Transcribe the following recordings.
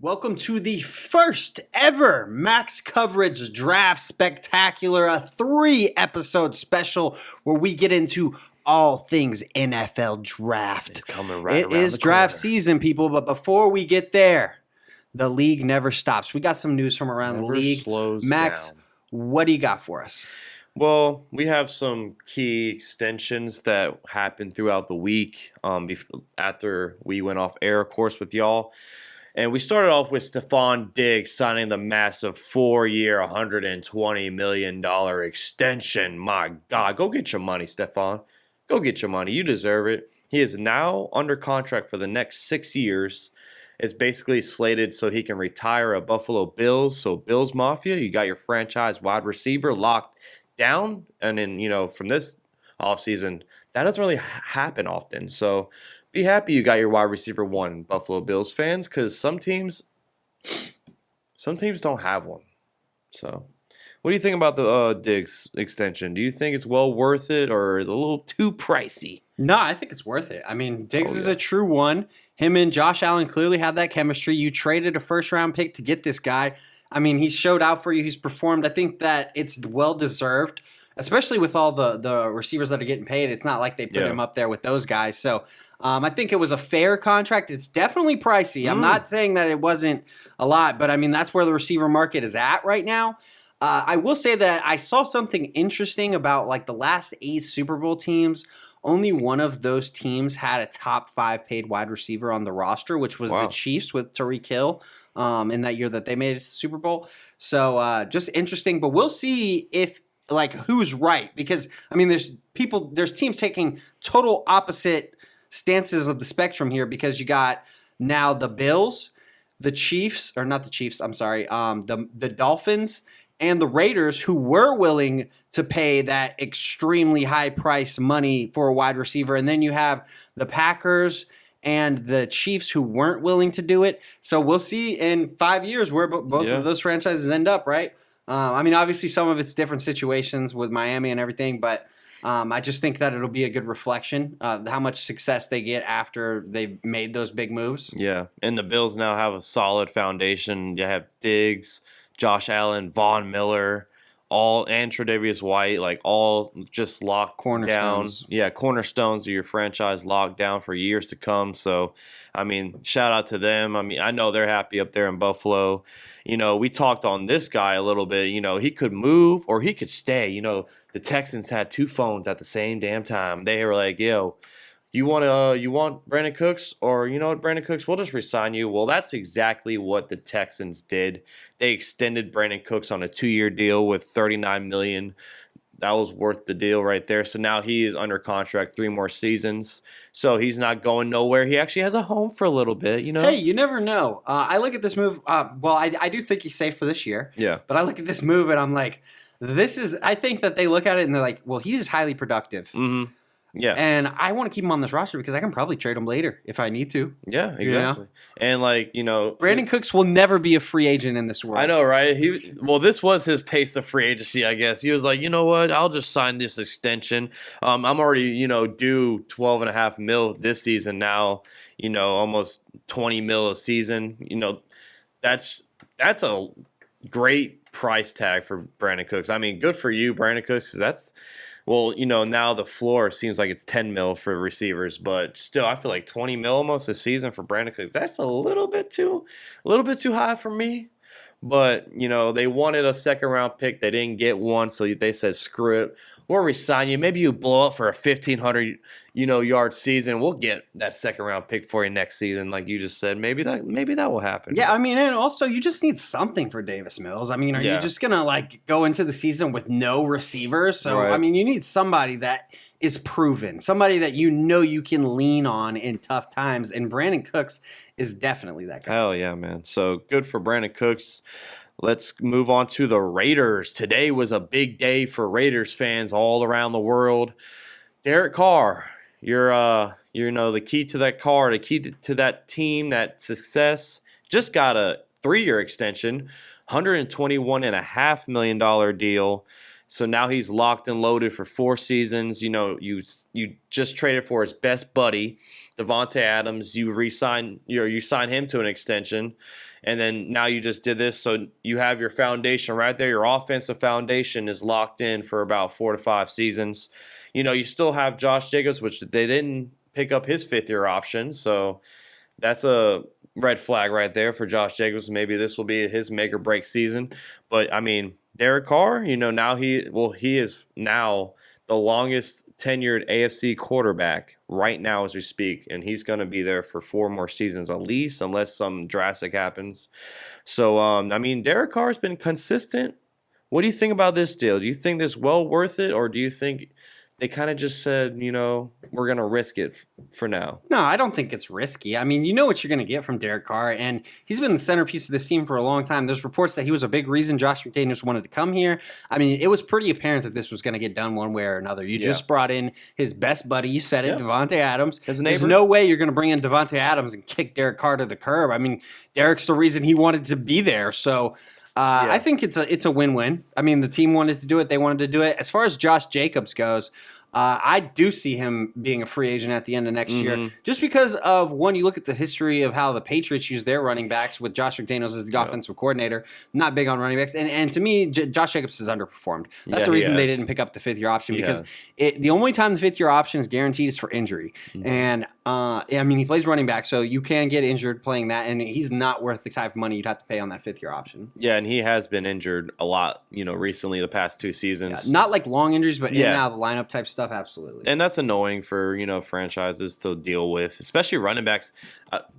Welcome to the first ever Max Coverage Draft Spectacular, a 3-episode special where we get into all things NFL draft. It's coming right It around is the draft corner. season, people, but before we get there, the league never stops. We got some news from around the Never league. slows Max, down. what do you got for us? Well, we have some key extensions that happened throughout the week after we went off air, of course, with y'all. And we started off with Stephon Diggs signing the massive 4-year, $120 million extension. My God, go get your money, Stephon. Go get your money. You deserve it. He is now under contract for the next 6 years. It's basically slated so he can retire at Buffalo Bills. So Bills Mafia, you got your franchise wide receiver locked down. And then, from this offseason, that doesn't really happen often. So be happy you got your wide receiver one, Buffalo Bills fans, because some teams don't have one. So what do you think about the Diggs extension? Do you think it's well worth it, or is it a little too pricey? No, I think it's worth it. I mean, Diggs is a true one. Him and Josh Allen clearly have that chemistry. You traded a first-round pick to get this guy. I mean, he's showed out for you. He's performed. I think that it's well-deserved, especially with all the receivers that are getting paid. It's not like they put him up there with those guys. So I think it was a fair contract. It's definitely pricey. I'm not saying that it wasn't a lot, but I mean, that's where the receiver market is at right now. I will say that I saw something interesting about like the last 8 Super Bowl teams. Only one of those teams had a top 5 paid wide receiver on the roster, which was the Chiefs with Tyreek Hill in that year that they made it to the Super Bowl. So just interesting, but we'll see if like who's right, because I mean there's teams taking total opposite stances of the spectrum here, because you got now the Bills, the Chiefs, or not the Chiefs, I'm sorry, the Dolphins and the Raiders, who were willing to pay that extremely high price money for a wide receiver. And then you have the Packers and the Chiefs who weren't willing to do it. So we'll see in 5 years where both of those franchises end up, right? I mean, obviously some of it's different situations with Miami and everything, but I just think that it'll be a good reflection of how much success they get after they've made those big moves. Yeah, and the Bills now have a solid foundation. You have Diggs, Josh Allen, Von Miller, and Tre'Davious White, like all just locked down. Yeah, cornerstones of your franchise locked down for years to come. So, I mean, shout out to them. I mean, I know they're happy up there in Buffalo. We talked on this guy a little bit. He could move or he could stay. The Texans had 2 phones at the same damn time. They were like, yo, you want Brandon Cooks, or you know what, Brandon Cooks, we'll just resign you. Well, that's exactly what the Texans did. They extended Brandon Cooks on a 2-year deal with $39 million. That was worth the deal right there. So now he is under contract 3 more seasons. So he's not going nowhere. He actually has a home for a little bit, Hey, you never know. I look at this move. I do think he's safe for this year. Yeah. But I look at this move and I'm like, I think that they look at it and they're like, well, he's highly productive. Mm-hmm. Yeah. And I want to keep him on this roster because I can probably trade him later if I need to. Yeah, exactly. And Brandon Cooks will never be a free agent in this world. I know, right? This was his taste of free agency, I guess. He was like, you know what? I'll just sign this extension. I'm already, due $12.5 million this season now, almost $20 million a season. That's a great price tag for Brandon Cooks. I mean, good for you, Brandon Cooks, because that's – well, now the floor seems like it's $10 million for receivers, but still, I feel like $20 million almost a season for Brandon Cooks. That's a little bit too high for me. But they wanted a 2nd-round pick. They didn't get one, so they said, "Screw it, we'll resign you. Maybe you blow up for a 1,500 yard season. We'll get that 2nd-round pick for you next season." Like you just said, maybe that will happen. Yeah, I mean, and also you just need something for Davis Mills. I mean, are you just gonna go into the season with no receivers? So I mean, you need somebody that is proven, somebody that you can lean on in tough times, and Brandon Cooks is definitely that guy. Hell yeah, man. So good for Brandon Cooks. Let's move on to the Raiders. Today was a big day for Raiders fans all around the world. Derek Carr, you're the key to that car, the key to that team, that success. Just got a 3-year extension, $121.5 million deal. So now he's locked and loaded for 4 seasons. You know, you just traded for his best buddy, Devontae Adams. You sign him to an extension, and then now you just did this. So you have your foundation right there. Your offensive foundation is locked in for about 4 to 5 seasons. You know, you still have Josh Jacobs, which they didn't pick up his 5th-year option. So that's a red flag right there for Josh Jacobs. Maybe this will be his make or break season. But I mean, Derek Carr, you know, now he is now the longest tenured AFC quarterback right now as we speak, and he's going to be there for 4 more seasons at least, unless some drastic happens. So, I mean, Derek Carr's been consistent. What do you think about this deal? Do you think this well worth it, or do you think they kind of just said, you know, we're going to risk it for now? No, I don't think it's risky. I mean, you know what you're going to get from Derek Carr, and he's been the centerpiece of this team for a long time. There's reports that he was a big reason Josh McDaniels wanted to come here. I mean, it was pretty apparent that this was going to get done one way or another. You just brought in his best buddy, you said it, Devontae Adams. There's no way you're going to bring in Devontae Adams and kick Derek Carr to the curb. I mean, Derek's the reason he wanted to be there, so... I think it's a win-win. I mean, the team wanted to do it. They wanted to do it. As far as Josh Jacobs goes, I do see him being a free agent at the end of next year, just because of, one, you look at the history of how the Patriots use their running backs with Josh McDaniels as the offensive coordinator. Not big on running backs. And to me, Josh Jacobs has underperformed. That's the reason they didn't pick up the 5th-year option, because the only time the 5th-year option is guaranteed is for injury. And, I mean, he plays running back, so you can get injured playing that, and he's not worth the type of money you'd have to pay on that 5th-year option. Yeah, and he has been injured a lot, you know, recently, the past 2 seasons. Not like long injuries, but in and out of the lineup type stuff, absolutely. And that's annoying for, you know, franchises to deal with, especially running backs.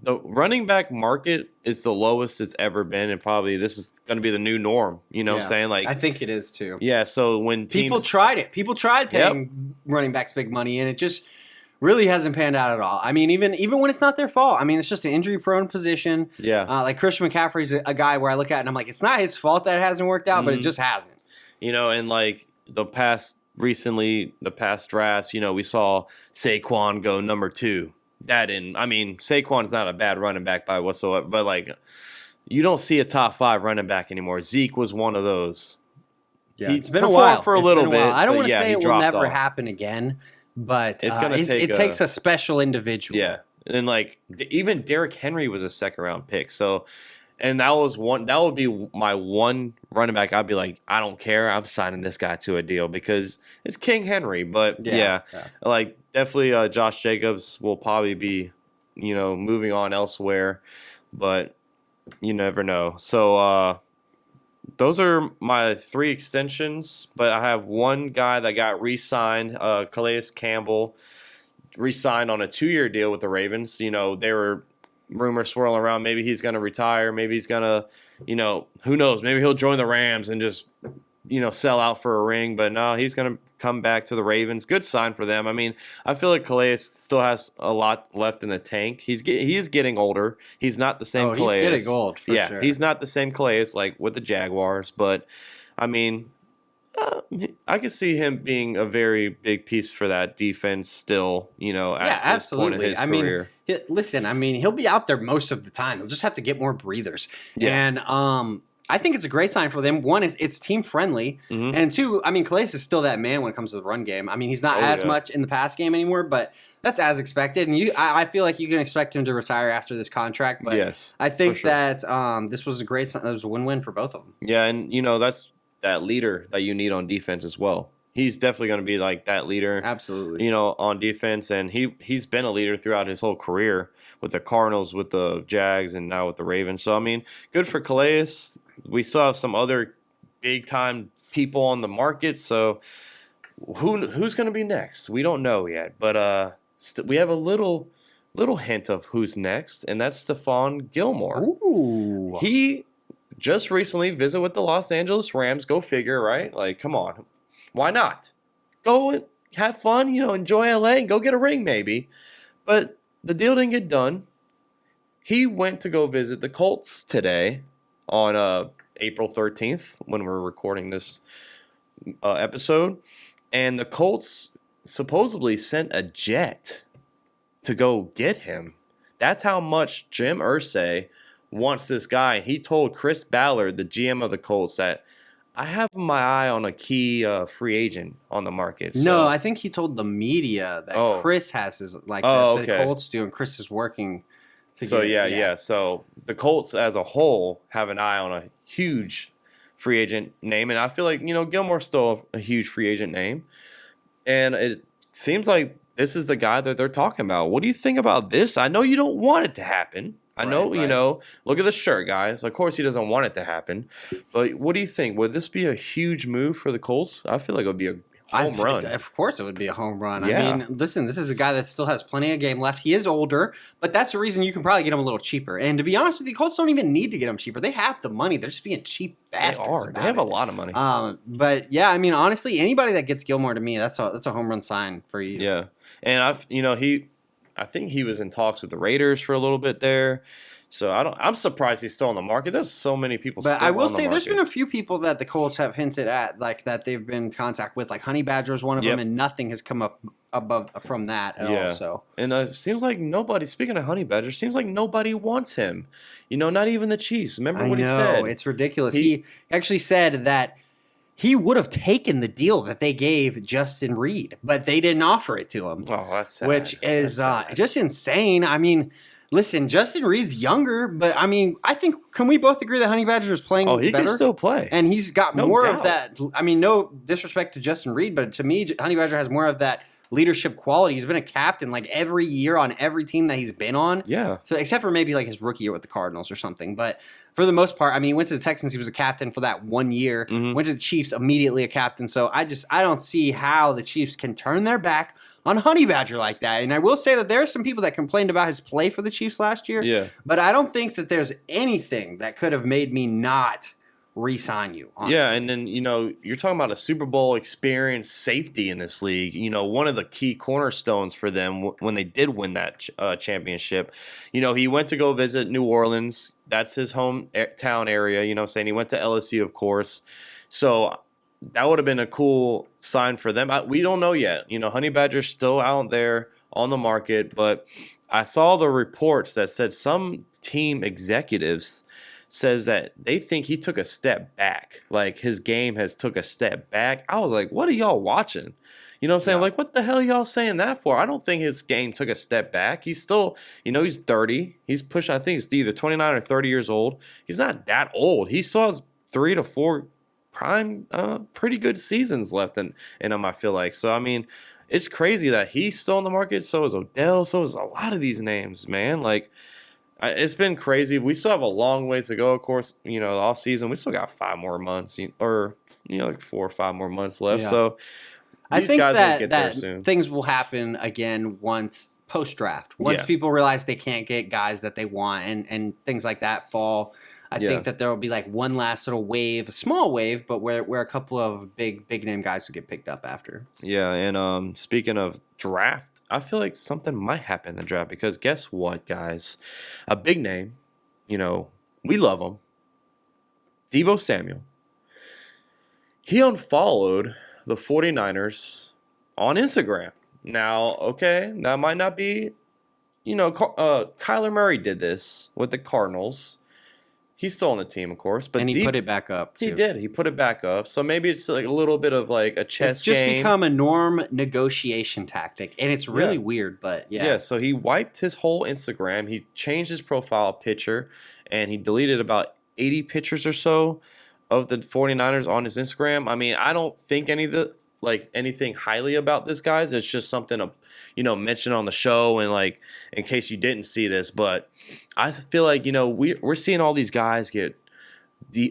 The running back market is the lowest it's ever been, and probably this is going to be the new norm. You know what I'm saying? Like, I think it is too. Yeah, so when people tried it. People tried paying running backs big money, and it just really hasn't panned out at all. I mean, even when it's not their fault. I mean, it's just an injury-prone position. Yeah. Like Christian McCaffrey's a guy where I look at it and I'm like, it's not his fault that it hasn't worked out, but it just hasn't. You know, and like the past drafts, you know, we saw Saquon go number 2. I mean, Saquon's not a bad running back by whatsoever, but like, you don't see a top 5 running back anymore. Zeke was one of those. Yeah, it's been a while for a little bit. I don't want to say it will never happen again, but it's gonna it takes a special individual. Yeah, and like even Derrick Henry was a 2nd-round pick. So, and that would be my one running back. I'd be like, I don't care. I'm signing this guy to a deal because it's King Henry. But like definitely Josh Jacobs will probably be, you know, moving on elsewhere, but you never know. So those are my 3 extensions, but I have one guy that got re-signed, Calais Campbell, re-signed on a 2-year deal with the Ravens. You know, there were rumors swirling around. Maybe he's going to retire. Maybe he's going to, you know, who knows? Maybe he'll join the Rams and just, you know, sell out for a ring. But no, he's going to come back to the Ravens. Good sign for them. I mean, I feel like Calais still has a lot left in the tank. He is getting older. He's not the same Calais. He's getting old, for sure. He's not the same Calais like with the Jaguars. But, I mean, I could see him being a very big piece for that defense still, you know, at this point in his career. Listen, I mean, he'll be out there most of the time. He'll just have to get more breathers. Yeah. And I think it's a great sign for them. One, it's team friendly. And 2, I mean, Calais is still that man when it comes to the run game. I mean, he's not as much in the pass game anymore, but that's as expected. And I feel like you can expect him to retire after this contract. But yes, I think that this was a great sign. It was a win-win for both of them. Yeah, and, you know, that's that leader that you need on defense as well. He's definitely going to be like that leader. Absolutely. You know, on defense. And he's been a leader throughout his whole career with the Cardinals, with the Jags, and now with the Ravens. So, I mean, good for Calais. We still have some other big-time people on the market. So, who's going to be next? We don't know yet. But we have a little hint of who's next, and that's Stephon Gilmore. Ooh. He just recently visited with the Los Angeles Rams. Go figure, right? Like, come on. Why not? Go and have fun, you know, enjoy LA and go get a ring maybe. But the deal didn't get done. He went to go visit the Colts today on April 13th when we're recording this episode. And the Colts supposedly sent a jet to go get him. That's how much Jim Irsay wants this guy. He told Chris Ballard, the GM of the Colts, that I have my eye on a key free agent on the market. No, So. I think he told the media that Oh. Chris has his like Oh, that the okay. Colts do, and Chris is working to So get. yeah. So the Colts as a whole have an eye on a huge free agent name, and I feel like Gilmore's still a huge free agent name, and it seems like this is the guy that they're talking about. What do you think about this? I know you don't want it to happen. I know, Right. look at the shirt, guys. Of course, he doesn't want it to happen. But what do you think? Would this be a huge move for the Colts? I feel like it would be a home run. Of course, it would be a home run. Yeah. I mean, listen, this is a guy that still has plenty of game left. He is older, but that's the reason you can probably get him a little cheaper. And to be honest with you, Colts don't even need to get him cheaper. They have the money. They're just being cheap bastards. They have a lot of money. But yeah, I mean, honestly, anybody that gets Gilmore to me, that's a home run sign for you. Yeah, and I think he was in talks with the Raiders for a little bit there. So I'm surprised he's still on the market. There's so many people. But still I will on the say, there's market. been a few people that the Colts have hinted at, like that they've been in contact with, like Honey Badger is one of them, and nothing has come up above from that at all. So, and it seems like nobody. Speaking of Honey Badger, seems like nobody wants him. Not even the Chiefs. Remember what he said? It's ridiculous. He actually said that he would have taken the deal that they gave Justin Reed, but they didn't offer it to him. Oh, that's sad. Which is just insane. I mean, listen, Justin Reed's younger, but I mean, I think, can we both agree that Honey Badger is playing better? Oh, he can still play. And he's got No more doubt. of that. I mean, no disrespect to Justin Reed, but to me, Honey Badger has more of that leadership quality. He's been a captain like every year on every team that he's been on. Yeah. So except for maybe like his rookie year with the Cardinals or something. But for the most part, I mean, he went to the Texans. He was a captain for that 1 year. Mhm. Went to the Chiefs, immediately a captain. So I don't see how the Chiefs can turn their back on Honey Badger like that. And I will say that there are some people that complained about his play for the Chiefs last year. Yeah. But I don't think that there's anything that could have made me not re-sign you. Honestly. Yeah, and then you're talking about a Super Bowl experienced safety in this league. One of the key cornerstones for them when they did win that championship. He went to go visit New Orleans. That's his hometown area. What I'm saying, he went to LSU, of course. So that would have been a cool sign for them. We don't know yet. Honey Badger's still out there on the market, but I saw the reports that said some team executives says that they think he took a step back. Like his game has took a step back. I was like, what are y'all watching? You know what I'm saying? Yeah. Like, what the hell are y'all saying that for? I don't think his game took a step back. He's still, he's 30. He's pushing, I think it's either 29 or 30 years old. He's not that old. He still has 3 to 4 prime, pretty good seasons left in him, I feel like. So, I mean, it's crazy that he's still on the market. So is Odell. So is a lot of these names, man. Like, it's been crazy. We still have a long ways to go, of course. The off season, we still got 5 more months, or like 4 or 5 more months left. Yeah. So I think guys will get there that soon. things will happen again once post-draft. Once Yeah. people realize they can't get guys that they want and things like that fall. I think that there will be like one last little wave, a small wave, but where a couple of big name guys will get picked up after. Yeah, and speaking of draft, I feel like something might happen in the draft because guess what, guys? A big name, we love him. Deebo Samuel. He unfollowed the 49ers on Instagram. Now, okay, that might not be, Kyler Murray did this with the Cardinals. He's still on the team, of course, but and he put it back up, too. He did. He put it back up. So maybe it's like a little bit of like a chess game. It's just become a norm negotiation tactic, and it's really weird, but yeah. Yeah, so he wiped his whole Instagram. He changed his profile picture, and he deleted about 80 pictures or so of the 49ers on his Instagram. I mean, I don't think anything highly about this, guys. It's just something to, mention on the show and like in case you didn't see this. But I feel like, we're seeing all these guys get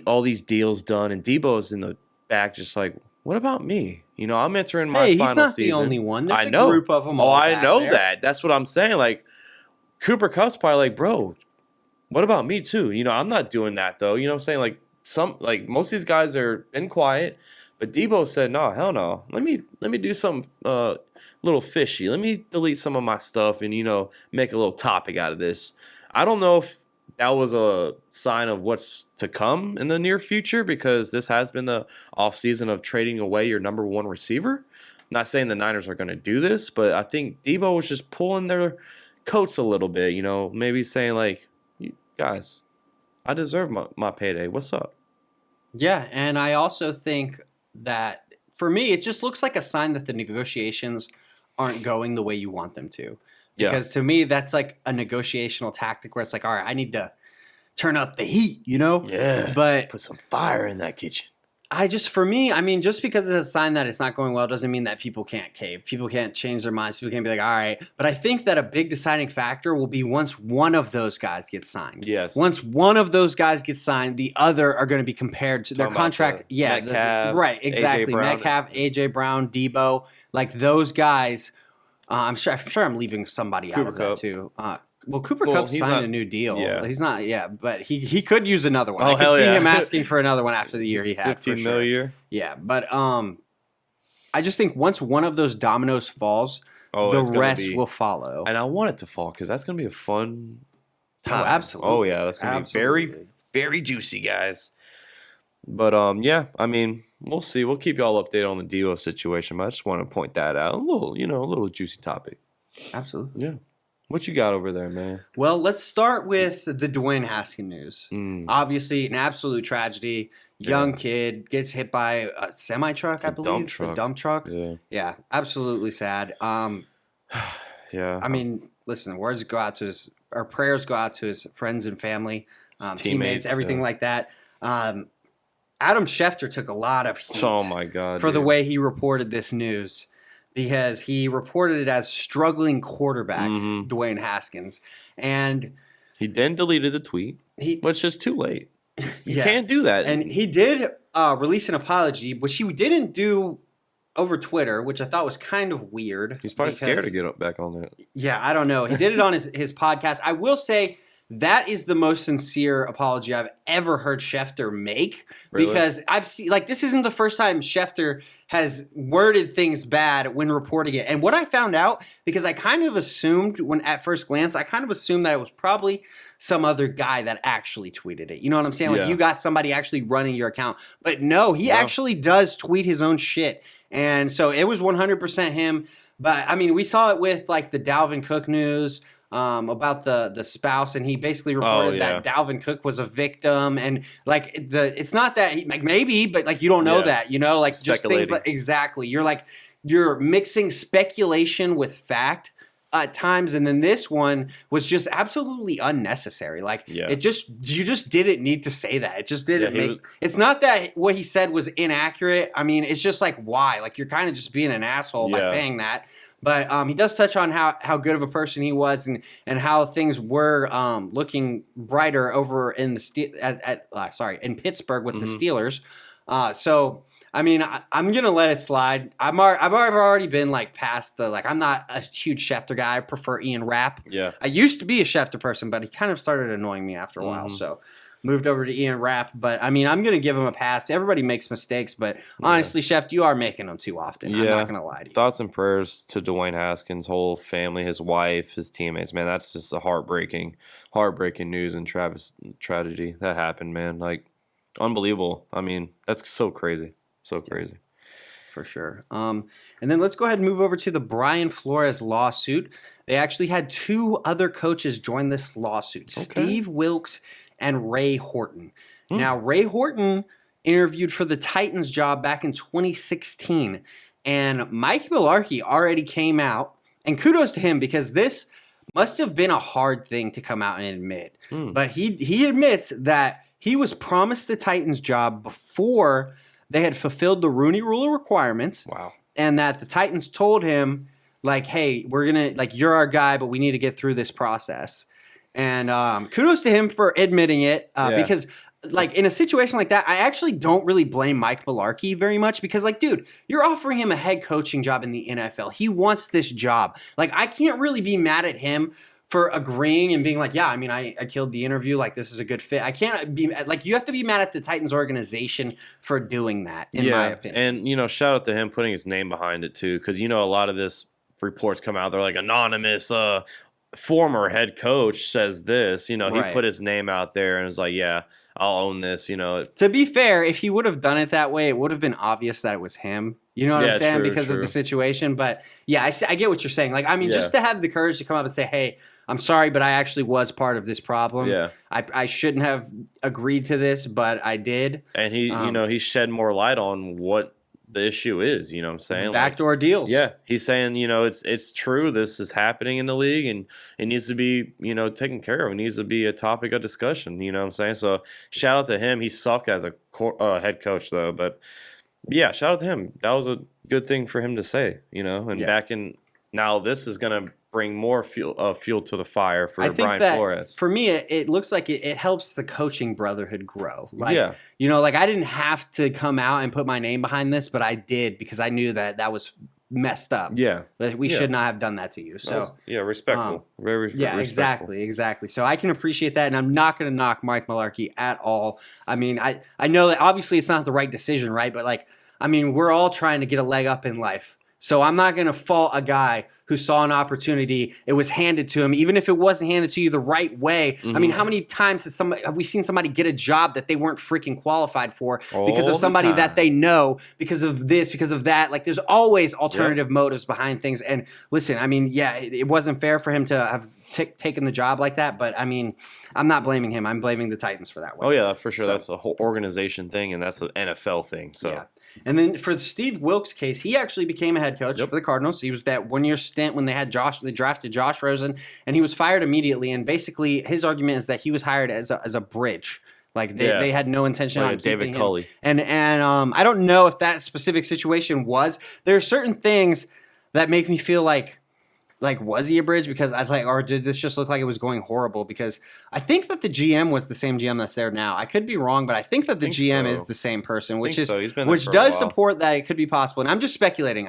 all these deals done, and Debo's in the back just like, what about me? I'm entering my final season. He's not the only one. There's I know. a group of them all I know there. that. That's what I'm saying. Like, Cooper Kupp's probably like, bro, what about me too? I'm not doing that though. You know what I'm saying? Like most of these guys are been quiet, but Debo said, no, hell no. Let me do something little fishy. Let me delete some of my stuff and make a little topic out of this. I don't know if that was a sign of what's to come in the near future because this has been the offseason of trading away your number one receiver. I'm not saying the Niners are going to do this, but I think Debo was just pulling their coats a little bit, maybe saying like, guys, I deserve my payday. What's up? Yeah, and I also think that for me, it just looks like a sign that the negotiations aren't going the way you want them to. Yeah. Because to me, that's like a negotiational tactic where it's like, all right, I need to turn up the heat, you know? Yeah. But put some fire in that kitchen. for me, I mean, just because it's a sign that it's not going well doesn't mean that people can't cave. People can't change their minds. People can't be like, all right. But I think that a big deciding factor will be once one of those guys gets signed. Yes. Once one of those guys gets signed, the other are going to be compared to their contract. Yeah. Metcalf, right. Exactly. AJ Brown. Metcalf, AJ Brown, Debo, like those guys. I'm sure I'm leaving somebody out of that too. Well, Cooper Kupp signed a new deal. Yeah. He's not, but he could use another one. Oh, I could see yeah. him asking for another one after the year he had. 15 mil a year. Yeah, but I just think once one of those dominoes falls, the rest will follow. And I want it to fall because that's going to be a fun time. Oh, absolutely. Oh, yeah, that's going to be very, very juicy, guys. But, yeah, I mean, we'll see. We'll keep y'all updated on the Debo situation, but I just want to point that out. A little juicy topic. Absolutely. Yeah. What you got over there, man? Well, let's start with the Dwayne Haskins news. Obviously, an absolute tragedy. Young kid gets hit by a semi-truck, I believe. A dump truck. Yeah, absolutely sad. Yeah. I mean, listen, prayers go out to his friends and family, teammates, everything like that. Adam Schefter took a lot of heat. Oh my God! For the way he reported this news. Because he reported it as struggling quarterback, Dwayne Haskins. And he then deleted the tweet, which is too late. You can't do that. And he did release an apology, which he didn't do over Twitter, which I thought was kind of weird. He's probably scared to get back on that. Yeah, I don't know. He did it on his podcast. I will say that is the most sincere apology I've ever heard Schefter make. Really? Because I've seen, this isn't the first time Schefter has worded things bad when reporting it. And what I found out, because I kind of assumed at first glance, I kind of assumed that it was probably some other guy that actually tweeted it. You know what I'm saying? Like you got somebody actually running your account. But no, he actually does tweet his own shit. And so it was 100% him. But I mean, we saw it with the Dalvin Cook news. About the spouse, and he basically reported that Dalvin Cook was a victim, and it's not that maybe, but you don't know that, just things exactly. You're mixing speculation with fact at times, and then this one was just absolutely unnecessary. You just didn't need to say that. It just didn't make. It's not that what he said was inaccurate. I mean, it's just why? You're kind of just being an asshole by saying that. But he does touch on how good of a person he was and how things were looking brighter over in in Pittsburgh with the Steelers. So I mean, I'm gonna let it slide. I've already been past the I'm not a huge Schefter guy. I prefer Ian Rapp. Yeah. I used to be a Schefter person, but he kind of started annoying me after a while. So moved over to Ian Rapp, but I mean, I'm going to give him a pass. Everybody makes mistakes, but honestly, Chef, you are making them too often. Yeah. I'm not going to lie to you. Thoughts and prayers to Dwayne Haskins' whole family, his wife, his teammates. Man, that's just a heartbreaking news and tragedy that happened, man. Unbelievable. I mean, that's so crazy. So crazy. For sure. And then let's go ahead and move over to the Brian Flores lawsuit. They actually had two other coaches join this lawsuit, Steve Wilkes and Ray Horton. Now, Ray Horton interviewed for the Titans job back in 2016, and Mike Mularkey already came out, and kudos to him because this must have been a hard thing to come out and admit. But he admits that he was promised the Titans job before they had fulfilled the Rooney Rule requirements. Wow. And that the Titans told him, hey, we're going to, you're our guy, but we need to get through this process. And kudos to him for admitting it because, in a situation like that, I actually don't really blame Mike Mularkey very much because, dude, you're offering him a head coaching job in the NFL. He wants this job. I can't really be mad at him for agreeing and being yeah, I mean, I killed the interview. This is a good fit. I can't be you have to be mad at the Titans organization for doing that, in my opinion. And, shout out to him putting his name behind it, too, because, a lot of this reports come out. They're anonymous, former head coach says this, he put his name out there and was yeah, I'll own this, To be fair, if he would have done it that way, it would have been obvious that it was him. You know what I'm saying? Because of the situation. But yeah, I get what you're saying. Just to have the courage to come up and say, hey, I'm sorry, but I actually was part of this problem. Yeah. I shouldn't have agreed to this, but I did. And he shed more light on what the issue is, you know what I'm saying? Backdoor deals. Yeah. He's saying, it's true. This is happening in the league and it needs to be, taken care of. It needs to be a topic of discussion, you know what I'm saying? So shout out to him. He sucked as a head coach though, but yeah, shout out to him. That was a good thing for him to say, and now this is going to bring more fuel to the fire for Brian Flores. For me, it looks like it helps the coaching brotherhood grow. I didn't have to come out and put my name behind this, but I did because I knew that was messed up. Yeah. We should not have done that to you. So respectful. Very respectful. Exactly. So I can appreciate that, and I'm not going to knock Mike Mularkey at all. I mean, I know that obviously it's not the right decision, right? But we're all trying to get a leg up in life. So I'm not going to fault a guy who saw an opportunity. It was handed to him, even if it wasn't handed to you the right way. Mm-hmm. I mean, how many times have we seen somebody get a job that they weren't freaking qualified for because of somebody that they know, because of this, because of that? There's always alternative motives behind things. And listen, it wasn't fair for him to have taken the job like that. But I'm not blaming him. I'm blaming the Titans for that one. Oh yeah, for sure. So, that's a whole organization thing, and that's an NFL thing. So. Yeah. And then for the Steve Wilks case, he actually became a head coach for the Cardinals. He was that 1-year stint when they drafted Josh Rosen, and he was fired immediately. And basically, his argument is that he was hired as a bridge. They had no intention on keeping David Culley. And I don't know if that specific situation was. There are certain things that make me feel like was he a bridge? Because or did this just look like it was going horrible? Because I think that the GM was the same GM that's there now. I could be wrong, but I think that the GM is the same person, which does support that it could be possible. And I'm just speculating.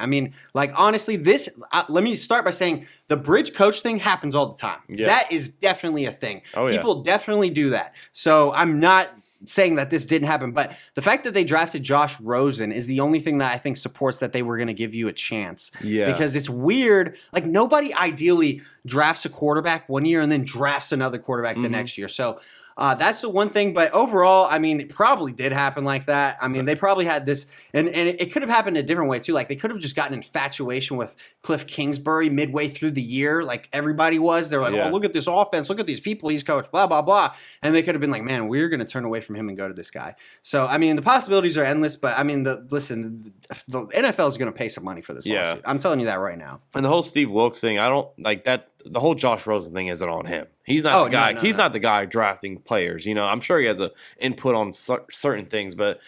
Honestly, let me start by saying the bridge coach thing happens all the time. Yeah. That is definitely a thing. Oh, yeah. People definitely do that. So I'm not saying that this didn't happen, but the fact that they drafted Josh Rosen is the only thing that I think supports that they were going to give you a chance. Yeah. Because it's weird. Nobody ideally drafts a quarterback 1 year and then drafts another quarterback the next year. So that's the one thing. But overall, it probably did happen like that. They probably had this, and it could have happened a different way too. They could have just gotten infatuation with Cliff Kingsbury midway through the year, like everybody was. They're like, oh, look at this offense, look at these people he's coached, blah, blah, blah. And they could have been like, man, we're going to turn away from him and go to this guy. So, the possibilities are endless, but the NFL is going to pay some money for this lawsuit. I'm telling you that right now. And the whole Steve Wilks thing, I don't like that. The whole Josh Rosen thing isn't on him. He's not the guy. He's not the guy drafting players. I'm sure he has an input on certain things, but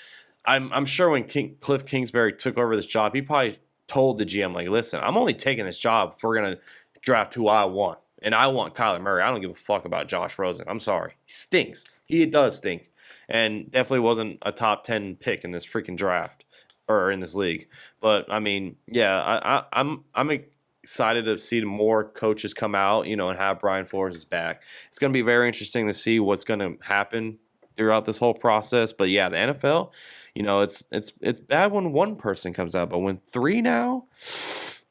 I'm sure when Cliff Kingsbury took over this job, he probably told the GM, listen, I'm only taking this job if we're going to draft who I want. And I want Kyler Murray. I don't give a fuck about Josh Rosen. I'm sorry. He stinks. He does stink. And definitely wasn't a top 10 pick in this freaking draft or in this league. But, I'm excited to see more coaches come out, and have Brian Flores back. It's going to be very interesting to see what's going to happen throughout this whole process. But yeah, the NFL, it's bad when one person comes out, but when three now,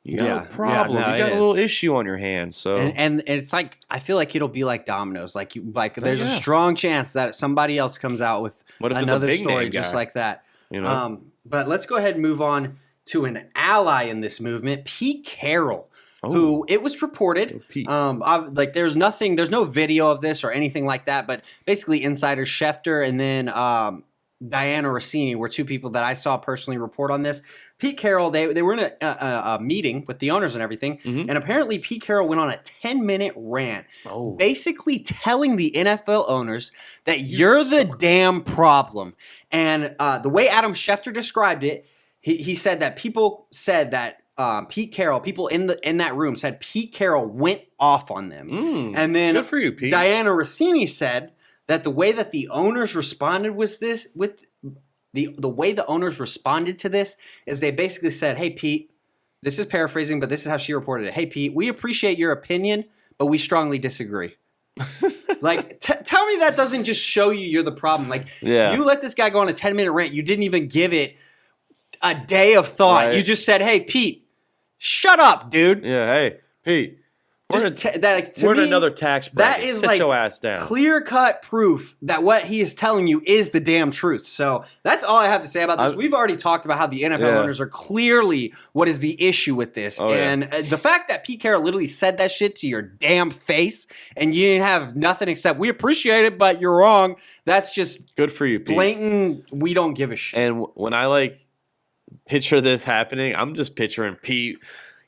you got a problem. You got a little issue on your hands. So and it's I feel like it'll be like dominoes. There's a strong chance that somebody else comes out with another story just like that. But let's go ahead and move on to an ally in this movement, Pete Carroll, who it was reported. There's no video of this or anything like that, but basically insider Schefter and then Diana Rossini were two people that I saw personally report on this. Pete Carroll, they were in a meeting with the owners and everything, and apparently Pete Carroll went on a 10-minute rant, basically telling the NFL owners that you're the damn problem. And the way Adam Schefter described it, he said that people said that Pete Carroll, people in that room said Pete Carroll went off on them. And then good for you, Pete. Diana Rossini said that the way that the owners responded the way the owners responded to this is they basically said, hey, Pete, this is paraphrasing, but this is how she reported it. Hey, Pete, we appreciate your opinion, but we strongly disagree. Tell me that doesn't just show you're the problem. You let this guy go on a 10-minute rant. You didn't even give it a day of thought. Right. You just said, hey, Pete, shut up, dude. Yeah, hey, Pete, We're in another tax bracket. That is Sit your ass down. Clear-cut proof that what he is telling you is the damn truth. So that's all I have to say about this. We've already talked about how the NFL owners are clearly what is the issue with this. The fact that Pete Carroll literally said that shit to your damn face and you didn't have nothing except, we appreciate it, but you're wrong. That's just good for you, Pete. Blatant, we don't give a shit. And when I picture this happening, I'm just picturing Pete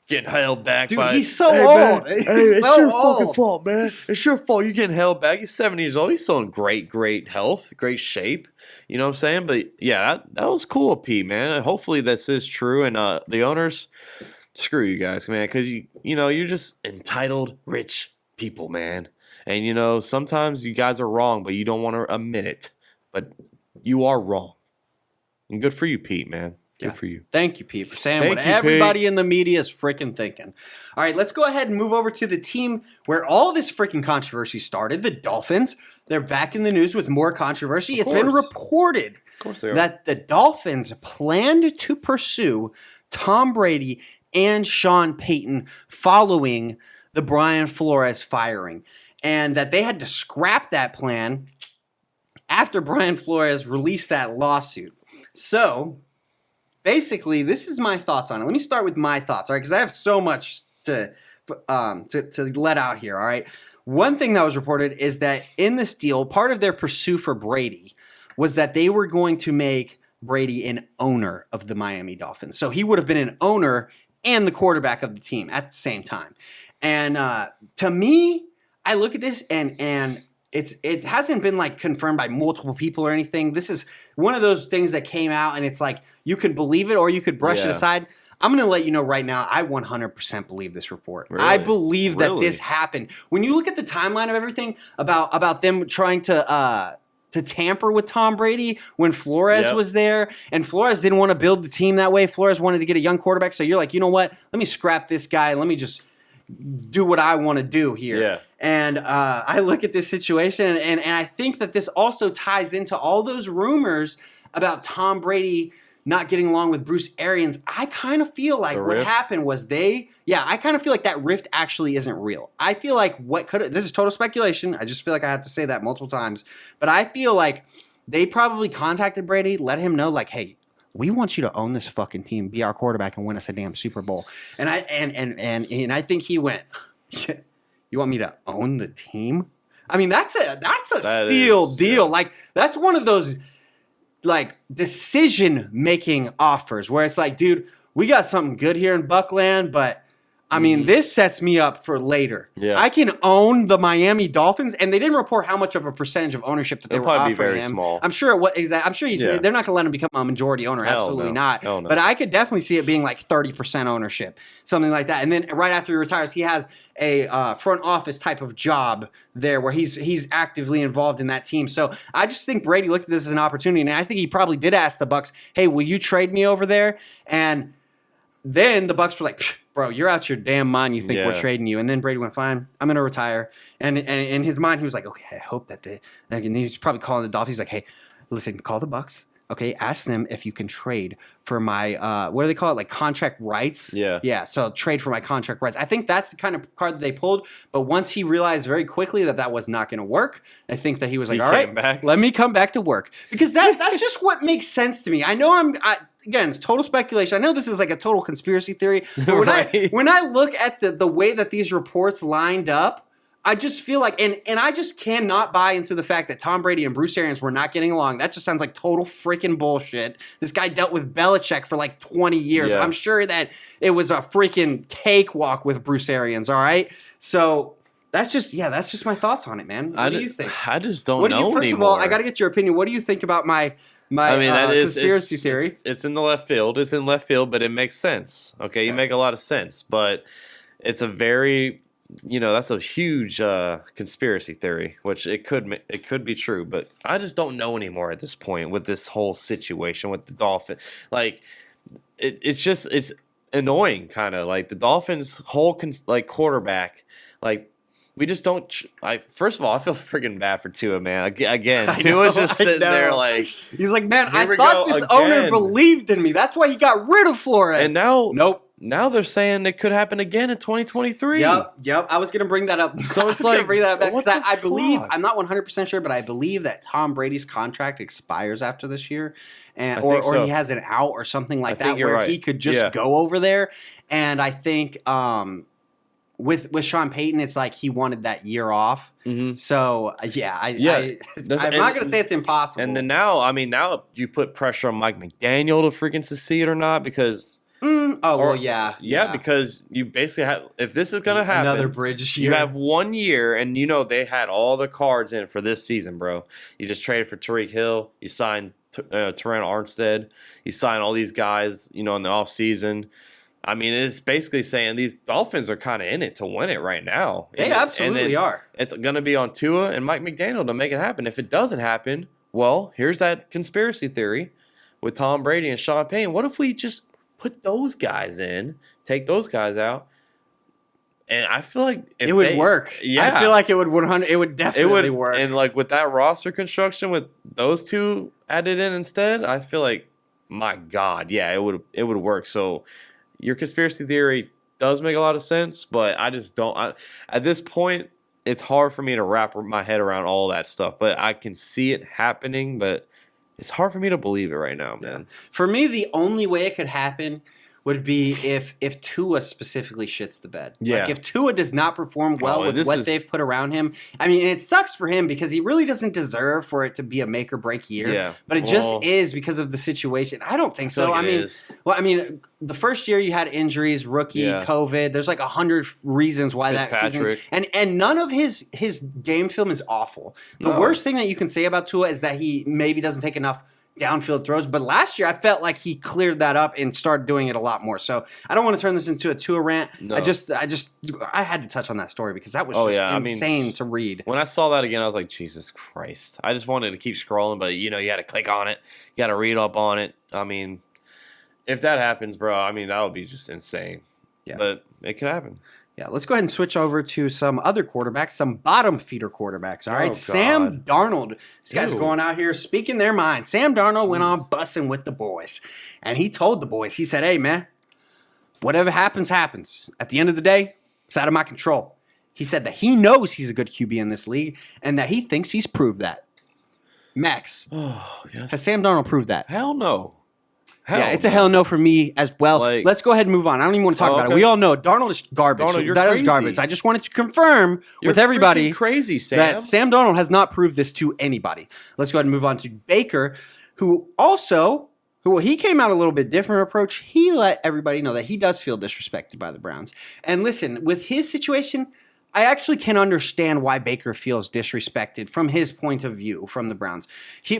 getting held back. Dude, he's so old. Man, it's your fucking fault, man. It's your fault. You're getting held back. He's 70 years old. He's still in great health, great shape. You know what I'm saying? But yeah, that was cool of Pete, man. Hopefully this is true. And the owners, screw you guys, man, because you're just entitled rich people, man. And sometimes you guys are wrong, but you don't want to admit it. But you are wrong. And good for you, Pete, man. Good for you. Thank you, Pete, for saying what everybody in the media is freaking thinking. All right, let's go ahead and move over to the team where all this freaking controversy started, the Dolphins. They're back in the news with more controversy. It's been reported that the Dolphins planned to pursue Tom Brady and Sean Payton following the Brian Flores firing, and that they had to scrap that plan after Brian Flores released that lawsuit. So basically, this is my thoughts on it. Let me start with my thoughts, all right? Because I have so much to let out here, all right? One thing that was reported is that in this deal, part of their pursuit for Brady was that they were going to make Brady an owner of the Miami Dolphins. So he would have been an owner and the quarterback of the team at the same time. And to me, I look at this and it hasn't been confirmed by multiple people or anything. This is one of those things that came out and it's you could believe it or you could brush it aside. I'm going to let you know right now, I 100% believe this report. Really? I believe that this happened. When you look at the timeline of everything about them trying to tamper with Tom Brady when Flores was there, and Flores didn't want to build the team that way. Flores wanted to get a young quarterback. So you're like, you know what? Let me scrap this guy. Let me just do what I want to do here. Yeah. And I look at this situation, and I think that this also ties into all those rumors about Tom Brady not getting along with Bruce Arians. I kind of feel like what happened was I kind of feel like that rift actually isn't real. I feel like this is total speculation. I just feel like I have to say that multiple times. But I feel like they probably contacted Brady, let him know, hey, we want you to own this fucking team, be our quarterback, and win us a damn Super Bowl. And I think he went, you want me to own the team? I mean, that's a steal deal. Yeah. That's one of those decision-making offers where it's dude, we got something good here in Buckland, but I mean, this sets me up for later. Yeah. I can own the Miami Dolphins, and they didn't report how much of a percentage of ownership that they were offering him. It'll probably be very small. I'm sure I'm sure they're not going to let him become a majority owner. Absolutely not. Hell no. But I could definitely see it being 30% ownership, something like that. And then right after he retires, he has a front office type of job there where he's actively involved in that team. So I just think Brady looked at this as an opportunity, and I think he probably did ask the Bucs, "Hey, will you trade me over there?" And then the Bucs were like, "Bro, you're out your damn mind. You think we're trading you?" And then Brady went, "Fine, I'm gonna retire." And in his mind, he was like, "Okay, I hope that and he's probably calling the Dolphins. He's like, "Hey, listen, call the Bucs. Okay, ask them if you can trade for my what do they call it? Contract rights." Yeah. So trade for my contract rights. I think that's the kind of card that they pulled. But once he realized very quickly that was not going to work, I think that he was like, "All right, let me come back to work," because that's just what makes sense to me. I know again, it's total speculation. I know this is a total conspiracy theory. But when I look at the way that these reports lined up, I just feel and I just cannot buy into the fact that Tom Brady and Bruce Arians were not getting along. That just sounds like total freaking bullshit. This guy dealt with Belichick for 20 years. Yeah. I'm sure that it was a freaking cakewalk with Bruce Arians, all right? So that's just my thoughts on it, man. What do you think? I just don't know First anymore. of all, I got to get your opinion. What do you think about my conspiracy theory? It's in the left field. It's in left field, but it makes sense. Okay, you make a lot of sense, but it's a very that's a huge conspiracy theory, which it could be true, but I just don't know anymore at this point with this whole situation with the Dolphins. It's annoying, kind of the Dolphins' whole quarterback. We just don't. First of all, I feel freaking bad for Tua, man. Again, Tua's just sitting there he's like, man, I thought this owner believed in me. That's why he got rid of Flores. And now, nope. now they're saying it could happen again in 2023. Yep. I was going to bring that up. So it's like, bring that up what because the I believe, fuck? I'm not 100% sure, but I believe that Tom Brady's contract expires after this year, and I think so. or he has an out or something like that where right. he could just go over there. And I think with Sean Payton, it's like he wanted that year off. Mm-hmm. So I'm not going to say it's impossible. And then now you put pressure on Mike McDaniel to freaking succeed or not because. Yeah, because you basically have, if this is going to happen, another bridge year. You have 1 year, and they had all the cards in it for this season, bro. You just traded for Tariq Hill, you signed Terrell Armstead, you signed all these guys, in the offseason. I mean, it's basically saying these Dolphins are kind of in it to win it right now. They absolutely are. It's going to be on Tua and Mike McDaniel to make it happen. If it doesn't happen, well, here's that conspiracy theory with Tom Brady and Sean Payton. What if we just put those guys in, take those guys out, and I feel like it would work. Yeah, I feel like it would 100. It would definitely work. And like with that roster construction, with those two added in instead, I feel like, my God, yeah, it would work. So your conspiracy theory does make a lot of sense, but I just don't. At this point, it's hard for me to wrap my head around all that stuff. But I can see it happening, but it's hard for me to believe it right now, man. For me, the only way it could happen would be if Tua specifically shits the bed. Yeah. Like if Tua does not perform well with what they've put around him. I mean, and it sucks for him because he really doesn't deserve for it to be a make or break year. Yeah. But it just is because of the situation. I don't think so. I mean, the first year you had injuries, rookie, COVID. There's like 100 reasons why that season. And none of his game film is awful. The worst thing that you can say about Tua is that he maybe doesn't take enough downfield throws, but last year I felt like he cleared that up and started doing it a lot more. So I don't want to turn this into a Tua rant. No. I had to touch on that story because that was insane to read. When I saw that again, I was like, Jesus Christ! I just wanted to keep scrolling, but you had to click on it, you got to read up on it. I mean, if that happens, bro, that would be just insane. Yeah, but it could happen. Yeah, let's go ahead and switch over to some other quarterbacks, some bottom feeder quarterbacks. All right, Sam Darnold. These guys are going out here speaking their mind. Sam Darnold went on bussing with the boys, and he told the boys, he said, hey, man, whatever happens, happens. At the end of the day, it's out of my control. He said that he knows he's a good QB in this league and that he thinks he's proved that. Max, has Sam Darnold proved that? Hell no. It's a hell no for me as well. Let's go ahead and move on. I don't even want to talk about it. We all know Darnold is garbage. That is garbage. I just wanted to confirm with everybody crazy, Sam. that Sam Darnold has not proved this to anybody. Let's go ahead and move on to Baker, who he came out a little bit different approach. He let everybody know that he does feel disrespected by the Browns. And listen, with his situation, I actually can understand why Baker feels disrespected from his point of view from the Browns.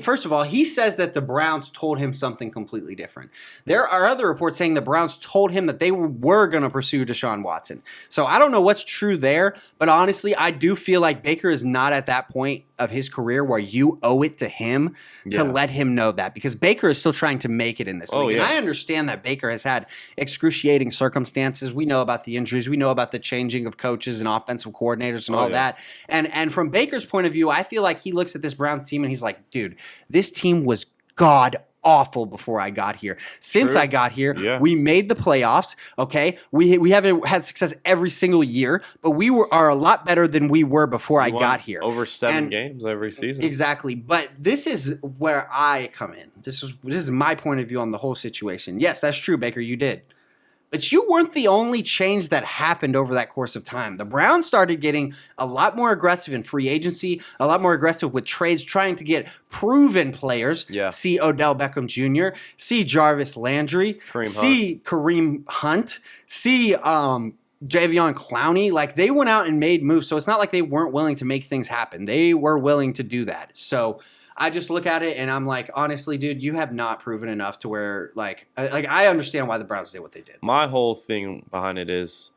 First of all, he says that the Browns told him something completely different. There are other reports saying the Browns told him that they were going to pursue Deshaun Watson. So I don't know what's true there, but honestly, I do feel like Baker is not at that point of his career where you owe it to him to let him know that, because Baker is still trying to make it in this league. And I understand that Baker has had excruciating circumstances. We know about the injuries. We know about the changing of coaches and offensive coordinators and all that. And from Baker's point of view, I feel like he looks at this Browns team and he's like, dude, this team was god awful before I got here. Since I got here, we made the playoffs, okay? We haven't had success every single year, but we are a lot better than we were before I got here. Over 7 games every season. Exactly. But this is where I come in. This is my point of view on the whole situation. Yes, that's true, Baker, you did. But you weren't the only change that happened over that course of time. The Browns started getting a lot more aggressive in free agency, a lot more aggressive with trades, trying to get proven players. Yeah. See Odell Beckham Jr., see Jarvis Landry, Kareem Hunt, see Javion Clowney. Like, they went out and made moves. So it's not like they weren't willing to make things happen. They were willing to do that. So I just look at it and I'm like, honestly, dude, you have not proven enough to where, I understand why the Browns did what they did. My whole thing behind it is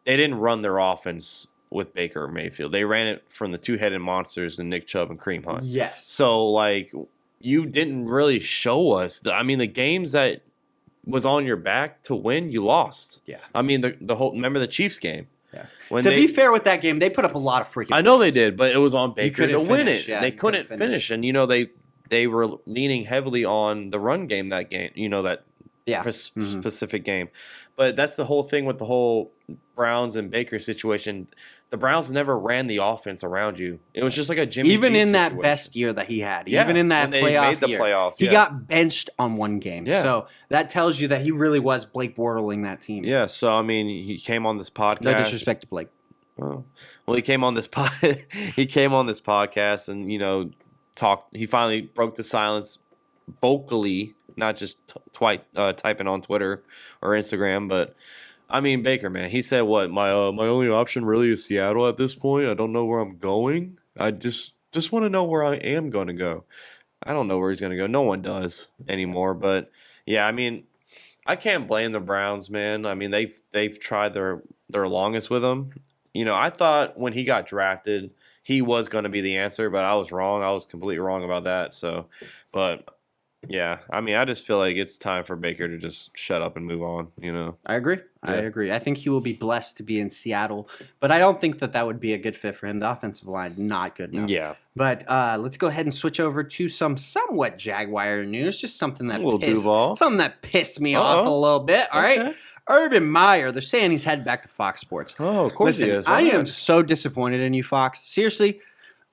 they didn't run their offense with Baker Mayfield. They ran it from the two-headed monsters and Nick Chubb and Kareem Hunt. Yes. So, you didn't really show us. The games that was on your back to win, you lost. Yeah. Remember the Chiefs game? Yeah. To be fair with that game, they put up a lot of freaking I know they did, but it was on Baker to win it. Yeah, they couldn't finish. And, they were leaning heavily on the run game that game, specific game. But that's the whole thing with the whole Browns and Baker situation. The Browns never ran the offense around you. It was just like a Jimmy even G in situation. that best year that he had, even in that playoffs, he got benched on one game. Yeah. So that tells you that he really was Blake Bortling that team. Yeah. So I mean, he came on this podcast. No disrespect to Blake. Oh. Well, he came on this he came on this podcast and talked. He finally broke the silence vocally, not just typing on Twitter or Instagram, but. I mean, Baker, man, he said, what, my only option really is Seattle at this point. I don't know where I'm going. I just want to know where I am going to go. I don't know where he's going to go. No one does anymore. But, yeah, I mean, I can't blame the Browns, man. I mean, they've tried their longest with him. I thought when he got drafted, he was going to be the answer, but I was wrong. I was completely wrong about that. So, but... yeah, I mean, I just feel like it's time for Baker to just shut up and move on, I agree. Yeah. I agree. I think he will be blessed to be in Seattle, but I don't think that would be a good fit for him. The offensive line, not good enough. Yeah. But let's go ahead and switch over to some somewhat Jaguar news, just something that pissed me off a little bit, all right? Urban Meyer, they're saying he's headed back to Fox Sports. Oh, of course he is. I am so disappointed in you, Fox. Seriously.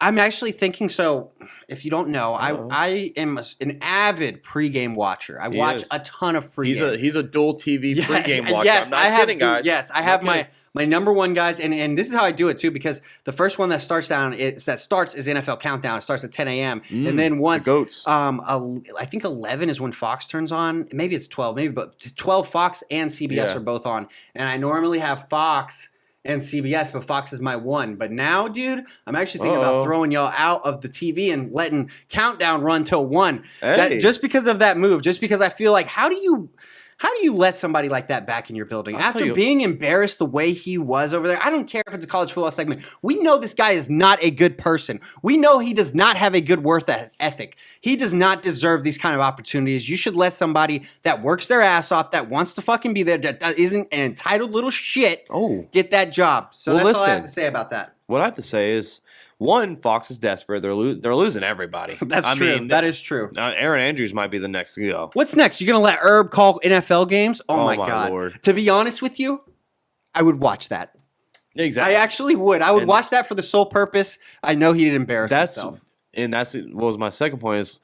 I'm actually thinking, so if you don't know, I am an avid pregame watcher. I watch a ton of pregame. He's a dual TV pregame watcher. Yes, I'm not kidding, guys. Yes, I have my number one guys, and this is how I do it too, because the first one that starts is NFL Countdown. It starts at 10 a.m. And then once the goats. I think 11 is when Fox turns on. Maybe it's 12, but 12 Fox and CBS are both on. And I normally have Fox and CBS, but Fox is my one. But now, dude, I'm actually thinking about throwing y'all out of the TV and letting Countdown run till 1. Hey. Just because of that move, just because I feel like, how do you let somebody like that back in your building? After being embarrassed the way he was over there, I don't care if it's a college football segment. We know this guy is not a good person. We know he does not have a good work ethic. He does not deserve these kind of opportunities. You should let somebody that works their ass off, that wants to fucking be there, that isn't an entitled little shit, get that job. So that's all I have to say about that. What I have to say is, one, Fox is desperate. They're losing everybody. That's true. That is true. Aaron Andrews might be the next to go. What's next? You're going to let Herb call NFL games? Oh my God. Lord. To be honest with you, I would watch that. Exactly. I actually would. I would watch that for the sole purpose. I know he'd embarrass himself. And that's what was my second point is,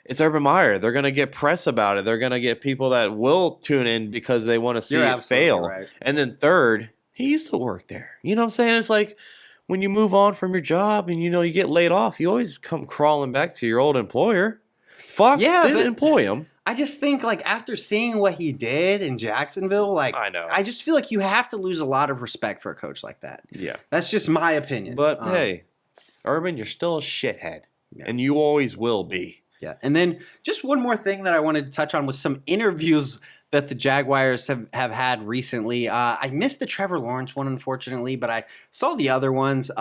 it's Urban Meyer. They're going to get press about it. They're going to get people that will tune in because they want to see it fail. Right. And then third, he used to work there. You know what I'm saying? It's like, when you move on from your job and you get laid off, you always come crawling back to your old employer. Fox didn't employ him. I just think after seeing what he did in Jacksonville, I know. I just feel like you have to lose a lot of respect for a coach like that. Yeah. That's just my opinion. But hey, Urban, you're still a shithead. Yeah. And you always will be. Yeah. And then just one more thing that I wanted to touch on was some interviews that the Jaguars have had recently. I missed the Trevor Lawrence one, unfortunately, but I saw the other ones.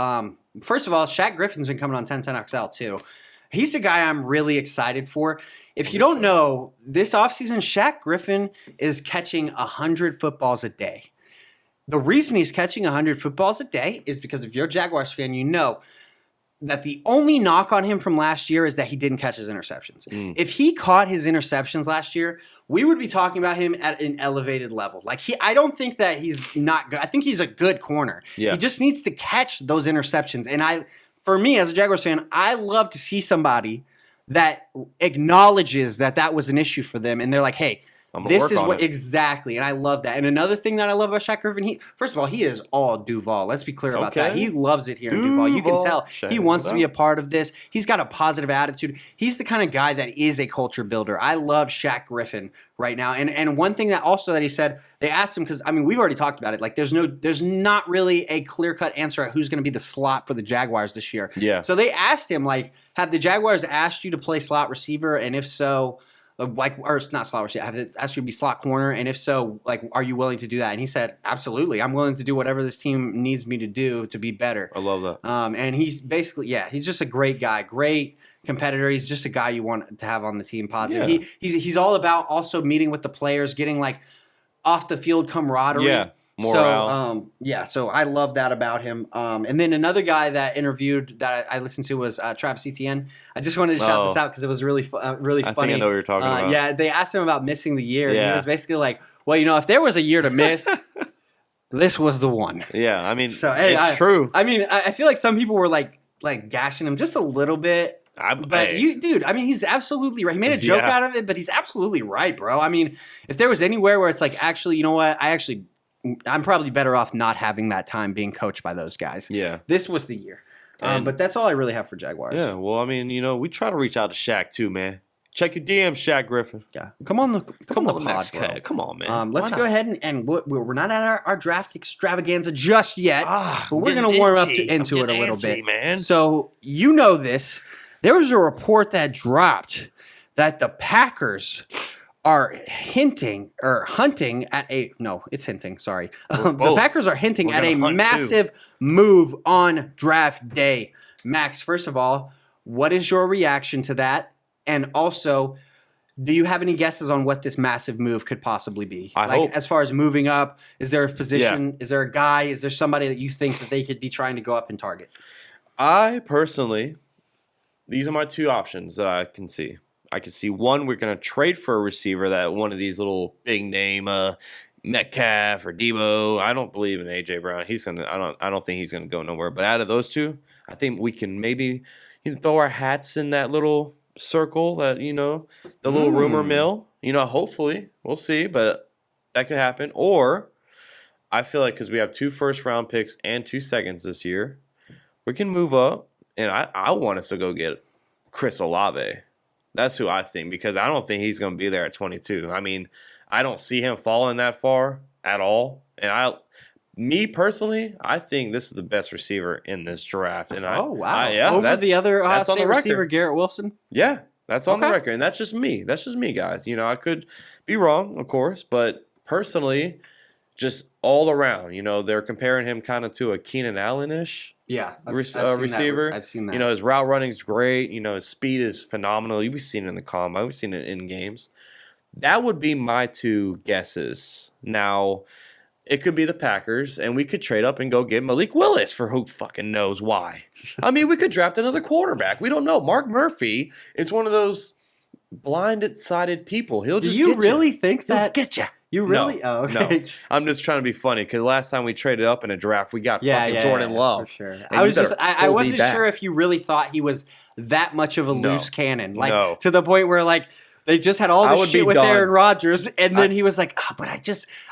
First of all, Shaq Griffin's been coming on 1010XL too. He's a guy I'm really excited for. If you don't know, this offseason, Shaq Griffin is catching 100 footballs a day. The reason he's catching 100 footballs a day is because if you're a Jaguars fan, you know that the only knock on him from last year is that he didn't catch his interceptions. If he caught his interceptions last year, we would be talking about him at an elevated level. I don't think that he's not good. I think he's a good corner. Yeah. He just needs to catch those interceptions. And for me, as a Jaguars fan, I love to see somebody that acknowledges that was an issue for them. And they're like, hey, this is what exactly, and I love that. And another thing that I love about Shaq Griffin, first of all, he is all Duval. Let's be clear about that. He loves it here in Duval. You can tell he wants to be a part of this. He's got a positive attitude. He's the kind of guy that is a culture builder. I love Shaq Griffin right now. And one thing that he said, they asked him, because we've already talked about it. There's not really a clear-cut answer at who's going to be the slot for the Jaguars this year. Yeah. So they asked him, have the Jaguars asked you to play slot receiver, and if so, or it's not slot receiver, have asked you to be slot corner, and if so, are you willing to do that? And he said, absolutely, I'm willing to do whatever this team needs me to do to be better. I love that. And he's basically, he's just a great guy, great competitor. He's just a guy you want to have on the team. Positive. Yeah. He's all about also meeting with the players, getting off the field camaraderie. Yeah. morale. So I love that about him. And then another guy that interviewed that I listened to was Travis Etienne. I just wanted to shout this out because it was really funny. I think I know what you're talking about. Yeah, they asked him about missing the year, and he was basically like, well, if there was a year to miss, this was the one. Yeah, I mean, so, hey, it's true. I mean, I feel like some people were like gashing him just a little bit. Dude, I mean, he's absolutely right. He made a joke out of it, but he's absolutely right, bro. I mean, if there was anywhere where it's like, actually, you know what? I'm probably better off not having that time being coached by those guys. Yeah. This was the year. But that's all I really have for Jaguars. Yeah, well, I mean, we try to reach out to Shaq too, man. Check your DM, Shaq Griffin. Yeah. Come on the pod, bro. Come on, man. Let's go ahead and we're not at our draft extravaganza just yet, but we're going to warm up into it a little bit. Man. So, this. There was a report that dropped that the Packers are hunting at a the Packers are hinting at a massive move on draft day. Max, first of all, what is your reaction to that? And also, do you have any guesses on what this massive move could possibly be? As far as moving up, is there a position? Yeah. Is there a guy? Is there somebody that you think that they could be trying to go up and target? I personally, these are my two options that I can see. I can see one, we're going to trade for a receiver that one of these little big name Metcalf or Debo. I don't believe in AJ Brown. I don't think he's going to go nowhere. But out of those two, I think we can maybe throw our hats in that little circle that the little rumor mill. Hopefully we'll see, but that could happen. Or I feel like because we have 2 first-round picks and 2 seconds this year, we can move up. And I want us to go get Chris Olave. That's who I think, because I don't think he's going to be there at 22. I mean, I don't see him falling that far at all. And me personally, I think this is the best receiver in this draft. And over the other State receiver, Garrett Wilson? Yeah, that's on the record. And that's just me. That's just me, guys. I could be wrong, of course, but personally, just all around, they're comparing him kind of to a Keenan Allen-ish. Yeah, receiver. I've seen that. His route running is great. His speed is phenomenal. You've seen it in the combine. We've seen it in games. That would be my 2 guesses. Now, it could be the Packers, and we could trade up and go get Malik Willis for who fucking knows why. I mean, we could draft another quarterback. We don't know. Mark Murphy is one of those blinded-sided people. He'll just get you. Do you really think that? He'll just get you. You really? No, oh, okay. No. I'm just trying to be funny because last time we traded up in a draft, we got fucking Jordan Love. For sure. I wasn't sure if you really thought he was that much of a loose cannon, to the point where they just had all this shit with Aaron Rodgers, and then he was like, but I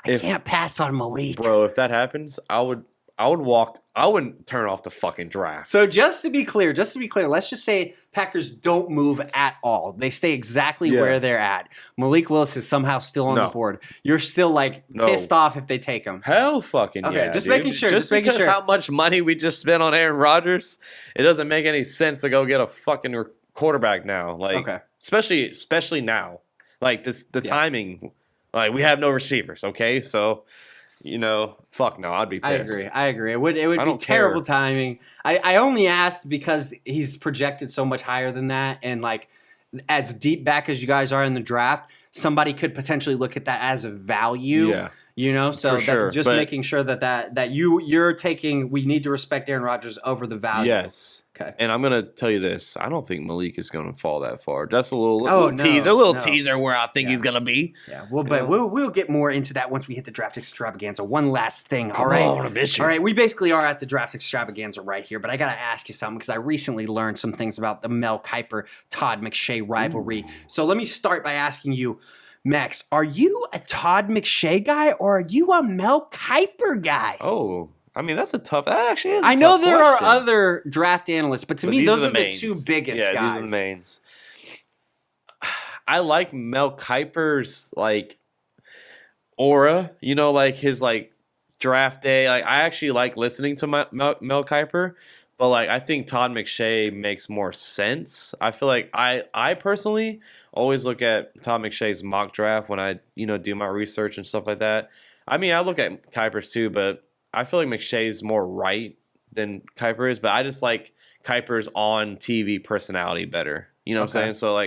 can't pass on Malik. Bro, if that happens, I would walk. I wouldn't turn off the fucking draft. So just to be clear, let's just say Packers don't move at all. They stay exactly where they're at. Malik Willis is somehow still on the board. You're still pissed off if they take him. Hell fucking yeah. Okay, just making sure. Just because how much money we just spent on Aaron Rodgers, it doesn't make any sense to go get a fucking quarterback now. Especially now. The timing. We have no receivers, okay? So fuck no, I'd be pissed. I agree. It would be terrible timing. I only asked because he's projected so much higher than that, and as deep back as you guys are in the draft, somebody could potentially look at that as a value. Yeah. So making sure that you're taking, we need to respect Aaron Rodgers over the value. Yes. Okay. And I'm gonna tell you this: I don't think Malik is gonna fall that far. That's a little teaser where I think he's gonna be. Yeah. Well, but we'll get more into that once we hit the draft extravaganza. One last thing. All right. We basically are at the draft extravaganza right here, but I gotta ask you something because I recently learned some things about the Mel Kiper Todd McShay rivalry. So let me start by asking you, Max, are you a Todd McShay guy or are you a Mel Kiper guy? Oh. I mean, that actually is a I know tough there question. are other draft analysts, but to me, those are the 2 biggest guys. Yeah, these are the mains. I like Mel Kiper's, aura, his, draft day. I actually like listening to Mel Kiper, but, I think Todd McShay makes more sense. I feel like I personally always look at Todd McShay's mock draft when I, do my research and stuff like that. I mean, I look at Kiper's too, but I feel like McShay's more right than Kiper is, but I just like Kiper's on TV personality better. You know what I'm saying? So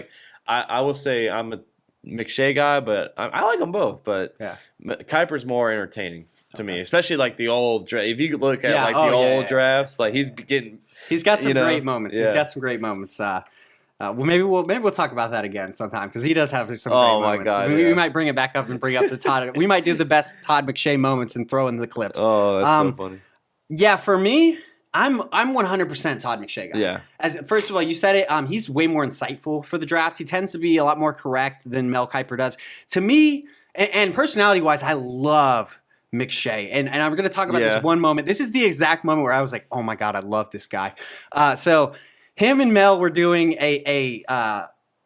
I will say I'm a McShay guy, but I like them both. But Yeah. Kuiper's more entertaining to me, especially like the old. If you look at Yeah, like oh, the yeah, old yeah, drafts, like he's getting. He's got some you know, great moments. yeah. He's got some great moments. Well, maybe we'll talk about that again sometime because he does have some great Oh, my moments. God, We might bring it back up and bring up the Todd. We might do the best Todd McShay moments and throw in the clips. Oh, that's so funny. Yeah, for me, I'm 100% Todd McShay guy. Yeah. As first of all, you said it. He's way more insightful for the draft. He tends to be a lot more correct than Mel Kiper does. To me, and personality wise, I love McShay. And I'm going to talk about this one moment. This is the exact moment where I was like, oh my God, I love this guy. So him and Mel were doing a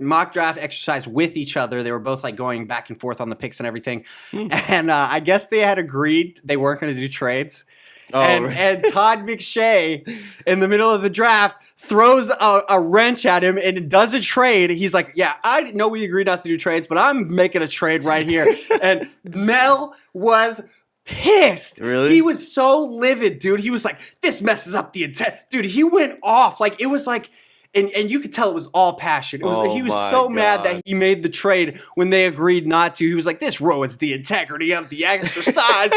mock draft exercise with each other. They were both like going back and forth on the picks and everything. And I guess they had agreed they weren't going to do trades. Oh, and Todd McShay in the middle of the draft throws a wrench at him and does a trade. He's like, yeah, I know we agreed not to do trades, but I'm making a trade right here. And Mel was pissed. Really? He was so livid, dude. He was like, this messes up the intent. Dude, he went off. Like, it was like, and you could tell it was all passion. He was so mad that he made the trade when they agreed not to. He was like, this ruins the integrity of the exercise.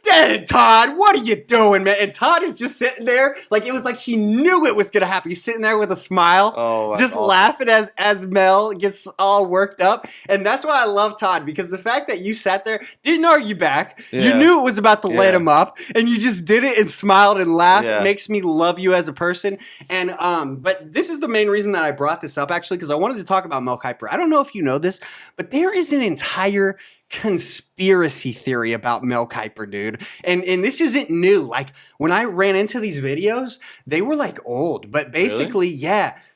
Dang, Todd, what are you doing, man? And Todd is just sitting there. Like, it was like he knew it was going to happen. He's sitting there with a smile, just laughing as Mel gets all worked up. And that's why I love Todd, because the fact that you sat there, didn't argue back. Yeah. You knew it was about to light him up, and you just did it and smiled and laughed. It makes me love you as a person. And but this is the main reason that I brought this up, actually, because I wanted to talk about Mel Kiper. I don't know if you know this, but there is an entire conspiracy theory about Mel Kiper, dude. And this isn't new. Like, when I ran into these videos, they were like old. But basically,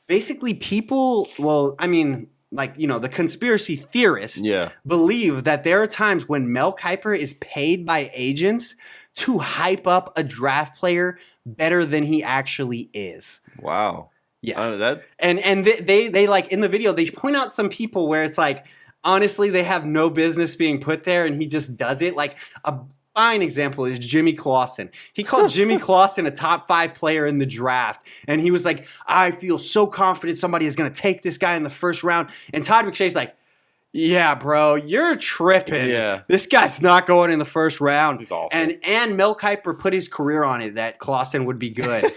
basically people, well, I mean, like, you know, the conspiracy theorists believe that there are times when Mel Kiper is paid by agents to hype up a draft player better than he actually is. Wow. Yeah. And they like, in the video, they point out some people where it's like, honestly, they have no business being put there, and he just does it. Like, a fine example is Jimmy Clausen. He called Jimmy Clausen a top 5 player in the draft, and he was like, I feel so confident somebody is going to take this guy in the first round. And Todd McShay's like, yeah, bro, you're tripping. Yeah. This guy's not going in the first round. He's awful. And Mel Kiper put his career on it that Clausen would be good.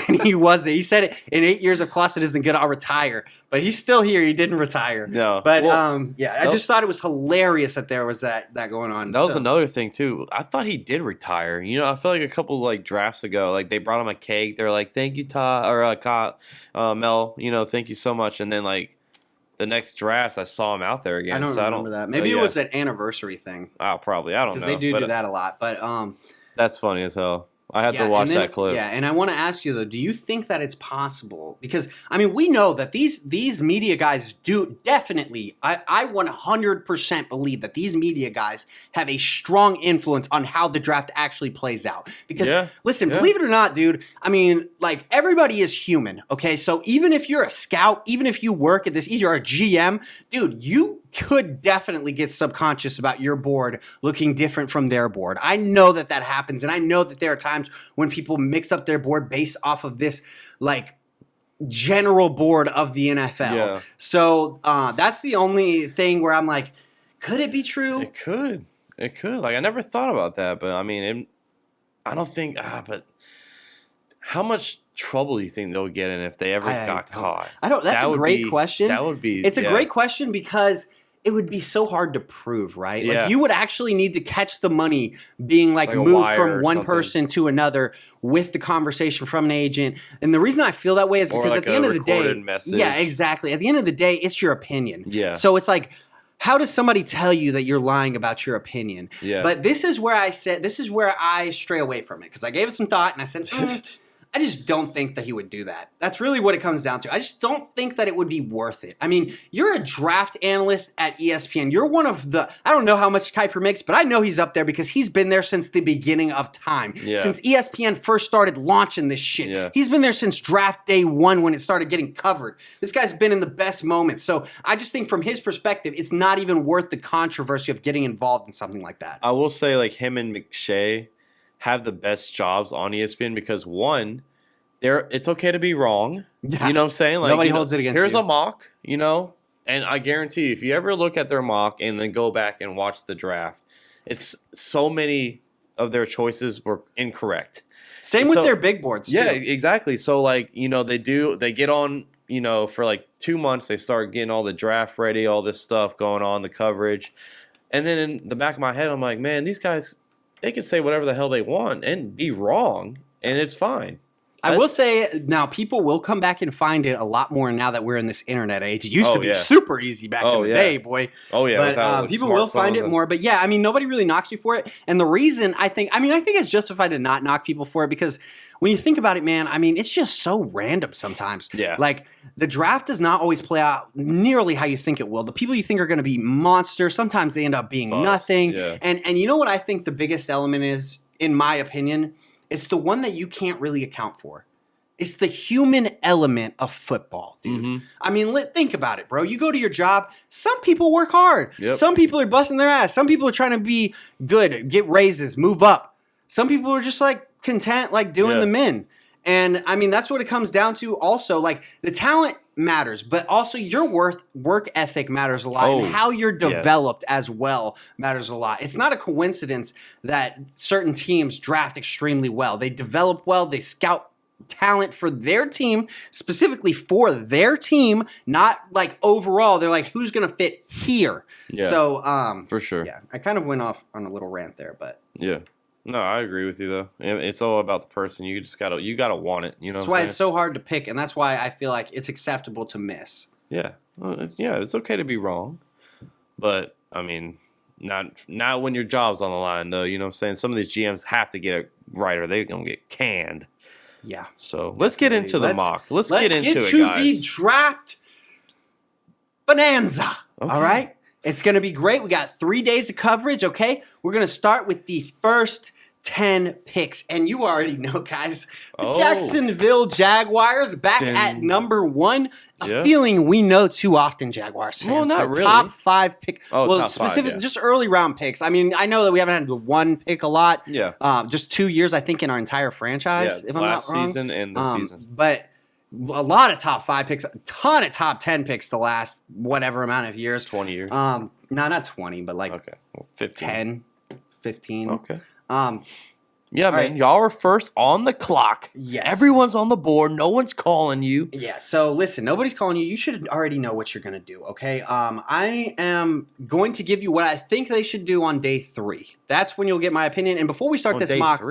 And he wasn't. He said it, in 8 years if Clausen isn't good, I'll retire. But he's still here. He didn't retire. No. But I just thought it was hilarious that there was that going on. That was another thing too. I thought he did retire. You know, I feel like a couple like drafts ago, like they brought him a cake. They're like, "Thank you, Todd," or Mel. You know, thank you so much. And then like the next draft, I saw him out there again. I don't remember that. Maybe it was an anniversary thing. Oh, probably. I don't know. Because they do that a lot. But that's funny as hell. I have to watch that clip. Yeah, and I want to ask you, though, do you think that it's possible? Because, I mean, we know that these media guys do definitely, I 100% believe that these media guys have a strong influence on how the draft actually plays out. Because, listen, believe it or not, dude, I mean, like, everybody is human, okay? So even if you're a scout, even if you work at this, you're a GM, dude, you could definitely get subconscious about your board looking different from their board. I know that happens, and I know that there are times when people mix up their board based off of this, like, general board of the NFL. Yeah. So that's the only thing where I'm like, could it be true? It could. Like, I never thought about that, but I mean, I don't think. But how much trouble do you think they'll get in if they ever got caught? I don't. That's a great question. That would be. It's a great question because it would be so hard to prove, right? Yeah. Like, you would actually need to catch the money being like moved from one person to another with the conversation from an agent. And the reason I feel that way is because like at the end of the day, message. Yeah, exactly. At the end of the day, it's your opinion. Yeah. So it's like, how does somebody tell you that you're lying about your opinion? Yeah. But this is where I stray away from it, because I gave it some thought and I said, I just don't think that he would do that. That's really what it comes down to. I just don't think that it would be worth it. I mean, you're a draft analyst at ESPN. You're one of the, I don't know how much Kiper makes, but I know he's up there because he's been there since the beginning of time. Yeah. Since ESPN first started launching this shit. Yeah. He's been there since draft day 1 when it started getting covered. This guy's been in the best moments. So I just think from his perspective, it's not even worth the controversy of getting involved in something like that. I will say, like, him and McShay have the best jobs on ESPN because, one, it's okay to be wrong. Yeah. You know what I'm saying? Like, nobody holds it against here's you. a mock, you know, And I guarantee you, if you ever look at their mock and then go back and watch the draft, it's so many of their choices were incorrect. Same with their big boards, too. Yeah, exactly. So, like, they get on, for like 2 months, they start getting all the draft ready, all this stuff going on, the coverage. And then in the back of my head, I'm like, man, these guys, they can say whatever the hell they want and be wrong, and it's fine. I will say now, people will come back and find it a lot more now that we're in this internet age. It used to be super easy back in the day, boy. Oh, yeah. But people will find it more. But yeah, I mean, nobody really knocks you for it. And the reason I think it's justified to not knock people for it because when you think about it, man, I mean, it's just so random sometimes. Yeah. Like, the draft does not always play out nearly how you think it will. The people you think are going to be monsters, sometimes they end up being nothing. Yeah. And you know what I think the biggest element is, in my opinion? It's the one that you can't really account for. It's the human element of football, dude. Mm-hmm. I mean, think about it, bro. You go to your job. Some people work hard. Yep. Some people are busting their ass. Some people are trying to be good, get raises, move up. Some people are just like content, like doing the min. And I mean, that's what it comes down to. Also, like the talent matters, but also your work ethic matters a lot, and how you're developed as well matters a lot. It's not a coincidence that certain teams draft extremely well. They develop well. They scout talent for their team, specifically for their team, not like overall. They're like, who's going to fit here? Yeah. So, for sure. Yeah, I kind of went off on a little rant there, but yeah. No, I agree with you though. It's all about the person. You just gotta want it. That's why it's so hard to pick, and that's why I feel like it's acceptable to miss. Yeah, well, it's okay to be wrong, but I mean, not when your job's on the line though. You know what I'm saying? Some of these GMs have to get it right, or they're gonna get canned. Yeah. So let's get into the mock. Let's get into it, guys. The draft bonanza. Okay. All right. It's going to be great. We got 3 days of coverage, okay? We're going to start with the first 10 picks. And you already know, guys, the Jacksonville Jaguars back at number 1. A feeling we know too often, Jaguars fans. Well, not really. Top 5 pick. Top specific, 5, just early round picks. I mean, I know that we haven't had the one pick a lot. Yeah. Just 2 years, I think, in our entire franchise, if I'm not wrong. Last season and this season. But a lot of top 5 picks, a ton of top 10 picks the last whatever amount of years. 20 years. No, not 20, but like 15. 10, 15. Okay. man. Yeah, man. Y'all are first on the clock. Yes. Everyone's on the board. No one's calling you. Yeah. So listen, nobody's calling you. You should already know what you're going to do. Okay. I am going to give you what I think they should do on day 3. That's when you'll get my opinion. And before we start this mock,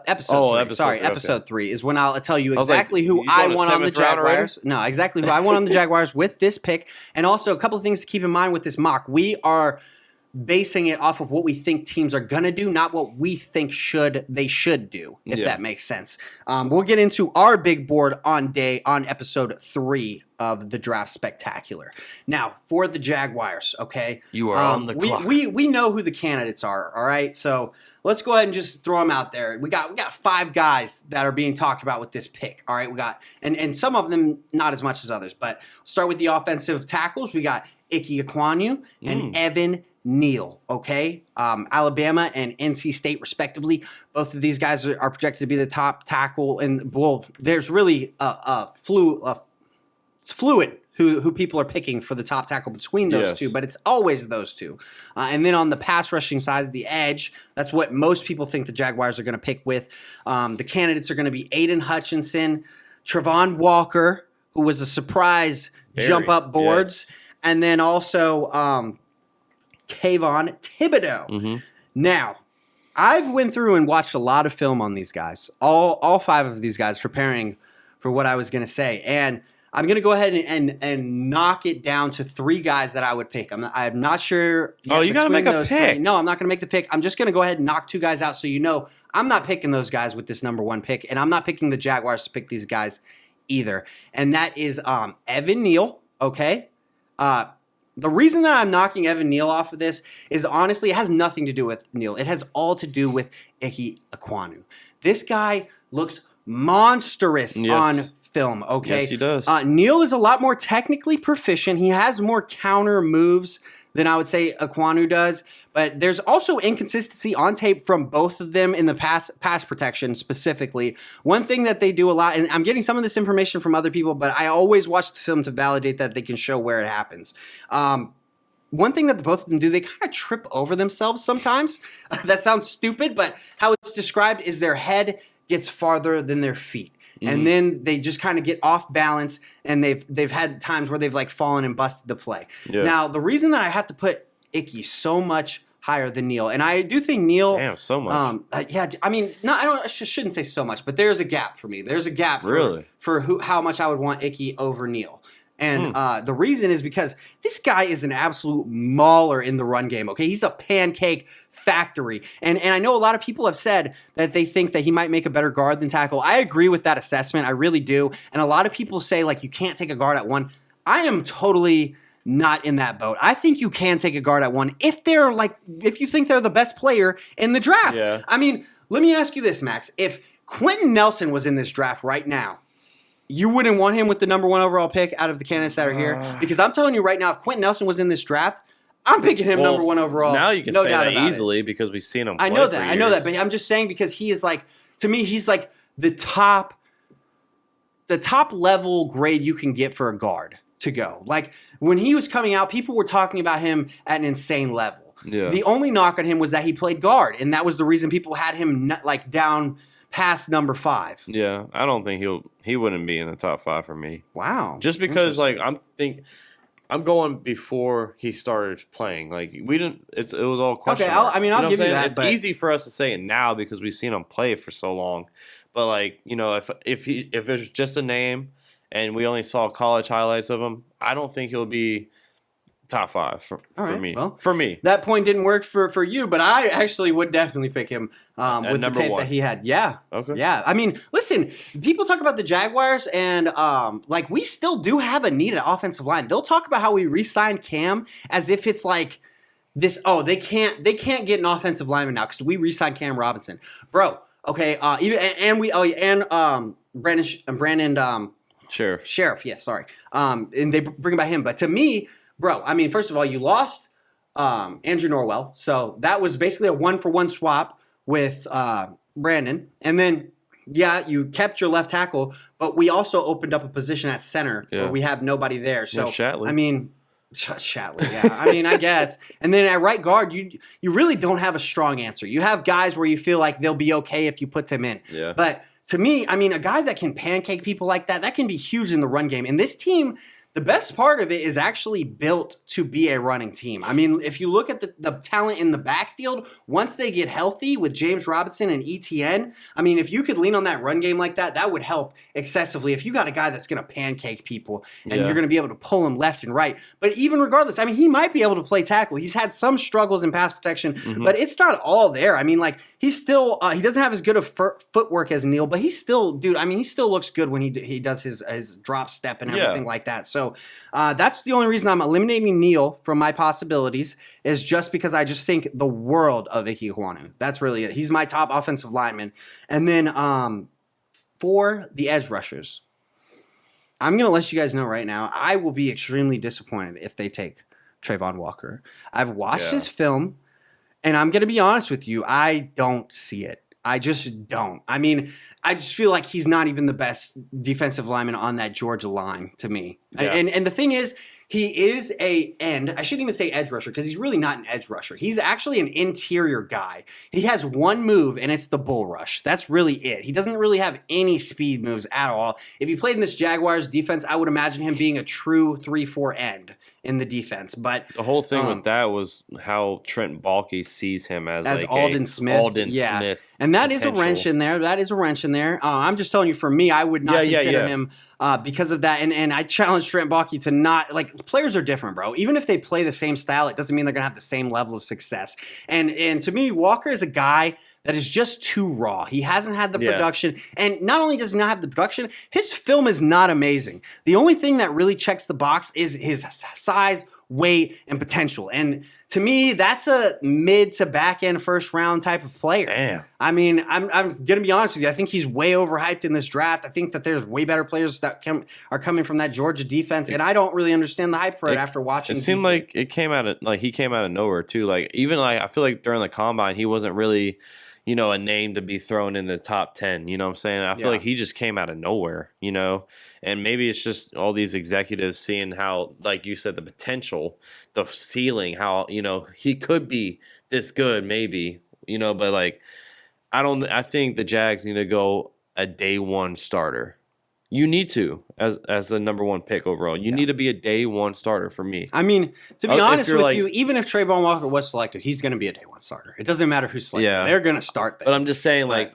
episode 3 is when I'll tell you exactly who I want on the Jaguars. No, exactly who I want on the Jaguars with this pick. And also a couple of things to keep in mind with this mock. We are basing it off of what we think teams are going to do, not what we think they should do, if that makes sense. We'll get into our big board on episode 3 of the Draft Spectacular. Now, for the Jaguars, okay? You are on the clock. We know who the candidates are, all right? So let's go ahead and just throw them out there. We got 5 guys that are being talked about with this pick, all right? We got, and some of them not as much as others, but we'll start with the offensive tackles. We got Ike Ekwonu and Evan Neal, okay? Alabama and NC State, respectively. Both of these guys are projected to be the top tackle. And, well, there's really it's fluid who people are picking for the top tackle between those two, but it's always those two. And then on the pass rushing side, the edge, that's what most people think the Jaguars are going to pick with. The candidates are going to be Aiden Hutchinson, Travon Walker, who was a surprise jump up boards, and then also Kayvon Thibodeau. Mm-hmm. Now, I've went through and watched a lot of film on these guys, all 5 of these guys, preparing for what I was going to say. And I'm going to go ahead and knock it down to 3 guys that I would pick. I'm not sure. You got to make a pick. 3. No, I'm not going to make the pick. I'm just going to go ahead and knock 2 guys out so you know I'm not picking those guys with this number 1 pick, and I'm not picking the Jaguars to pick these guys either. And that is Evan Neal, okay? The reason that I'm knocking Evan Neal off of this is honestly, it has nothing to do with Neal. It has all to do with Ike Ekwonu. This guy looks monstrous on film, okay? Yes, he does. Neal is a lot more technically proficient. He has more counter moves than I would say Ekwonu does, But there's also inconsistency on tape from both of them in the pass protection specifically. One thing that they do a lot, and I'm getting some of this information from other people, but I always watch the film to validate that they can show where it happens. One thing that both of them do, they kind of trip over themselves sometimes. That sounds stupid, but how it's described is their head gets farther than their feet. And then they just kind of get off balance, and they've had times where they've like fallen and busted the play. Yeah. Now, the reason that I have to put Ickey so much higher than Neal, and I do think Neal. Damn, so much. Yeah, I mean, I shouldn't say so much, but there's a gap for me. There's a gap for how much I would want Ickey over Neal. And the reason is because this guy is an absolute mauler in the run game, okay? He's a pancake factory. And I know a lot of people have said that they think that he might make a better guard than tackle. I agree with that assessment. I really do. And a lot of people say, like, you can't take a guard at 1. I am totally not in that boat. I think you can take a guard at 1 if you think they're the best player in the draft. Yeah. I mean, let me ask you this, Max. If Quentin Nelson was in this draft right now, you wouldn't want him with the number 1 overall pick out of the candidates that are here? Because I'm telling you right now, if Quentin Nelson was in this draft, I'm picking him number 1 overall. Now you can say that easily because we've seen him play I know that, but I'm just saying because he is like, to me, he's like the top level grade you can get for a guard to go. Like when he was coming out, people were talking about him at an insane level. Yeah. The only knock on him was that he played guard, and that was the reason people had him like down past number 5. Yeah, I don't think he wouldn't be in the top 5 for me. Wow. Just because like I'm going before he started playing. Like we didn't. It was all question. Okay, I'll give you that. It's easy for us to say it now because we've seen him play for so long. But like if it's just a name and we only saw college highlights of him, I don't think he'll be top 5 for me. Well, for me, that point didn't work for you, but I actually would definitely pick him with the tape that he had. Yeah. Okay. Yeah. I mean, listen, people talk about the Jaguars, and like we still do have a need at offensive line. They'll talk about how we re-signed Cam as if it's like this. Oh, they can't get an offensive lineman now because we re-signed Cam Robinson, bro. Okay. Brandon Sheriff. Yeah. Sorry. And they bring about him, but to me. Bro, I mean, first of all, you lost Andrew Norwell, so that was basically a 1-for-1 swap with Brandon. And then, yeah, you kept your left tackle, but we also opened up a position at center where we have nobody there. So, Shatley. I mean, Shatley, yeah. I mean, I guess. And then at right guard, you really don't have a strong answer. You have guys where you feel like they'll be okay if you put them in. Yeah. But to me, I mean, a guy that can pancake people like that can be huge in the run game. And this team. The best part of it is actually built to be a running team. I mean, if you look at the talent in the backfield, once they get healthy with James Robinson and ETN, I mean, if you could lean on that run game like that, that would help excessively. If you got a guy that's going to pancake people and you're going to be able to pull him left and right. But even regardless, I mean, he might be able to play tackle. He's had some struggles in pass protection, but it's not all there. I mean, like, he's still he doesn't have as good of footwork as Neal, but he's still, dude, I mean, he still looks good when he does his drop step and everything like that. So that's the only reason I'm eliminating Neal from my possibilities is just because I just think the world of Ickey Ekwonu. That's really it. He's my top offensive lineman. And then for the edge rushers, I'm going to let you guys know right now, I will be extremely disappointed if they take Trayvon Walker. I've watched his film, and I'm going to be honest with you, I don't see it. I just don't. I mean, I just feel like he's not even the best defensive lineman on that Georgia line to me. Yeah. And the thing is, he is a end. I shouldn't even say edge rusher because he's really not an edge rusher. He's actually an interior guy. He has one move, and it's the bull rush. That's really it. He doesn't really have any speed moves at all. If he played in this Jaguars defense, I would imagine him being a true 3-4 end in the defense. But the whole thing with that was how Trent Baalke sees him as like Alden Smith. Smith. And that is a wrench in there. I'm just telling you, for me, I would not consider him because of that. And I challenge Trent Baalke to not, like, players are different, bro. Even if they play the same style, it doesn't mean they're going to have the same level of success. And to me, Walker is a guy that is just too raw. He hasn't had the production. And not only does he not have the production, his film is not amazing. The only thing that really checks the box is his size, weight, and potential. And to me, that's a mid to back end first round type of player. Damn. I mean, I'm going to be honest with you. I think he's way overhyped in this draft. I think that there's way better players that are coming from that Georgia defense, and I don't really understand the hype for it after watching. It seemed like he came out of nowhere too. Like even like I feel like during the combine he wasn't really, a name to be thrown in the top 10. You know what I'm saying? I feel like he just came out of nowhere. And maybe it's just all these executives seeing how, like you said, the potential, the ceiling, how he could be this good, maybe. But like. I think the Jags need to go a day one starter. You need to, as the number one pick overall. You need to be a day one starter for me. I mean, to be honest with you, even if Trayvon Walker was selected, he's going to be a day one starter. It doesn't matter who's selected. Yeah. They're going to start there. But I'm just saying, like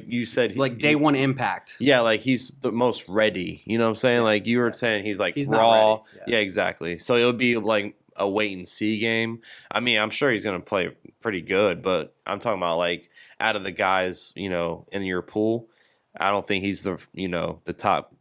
you said. Like day one impact. Yeah, like he's the most ready. You know what I'm saying? Like you were saying he's like he's raw. Yeah, exactly. So it would be like a wait and see game. I mean, I'm sure he's going to play pretty good, but I'm talking about like out of the guys, in your pool, I don't think he's the top,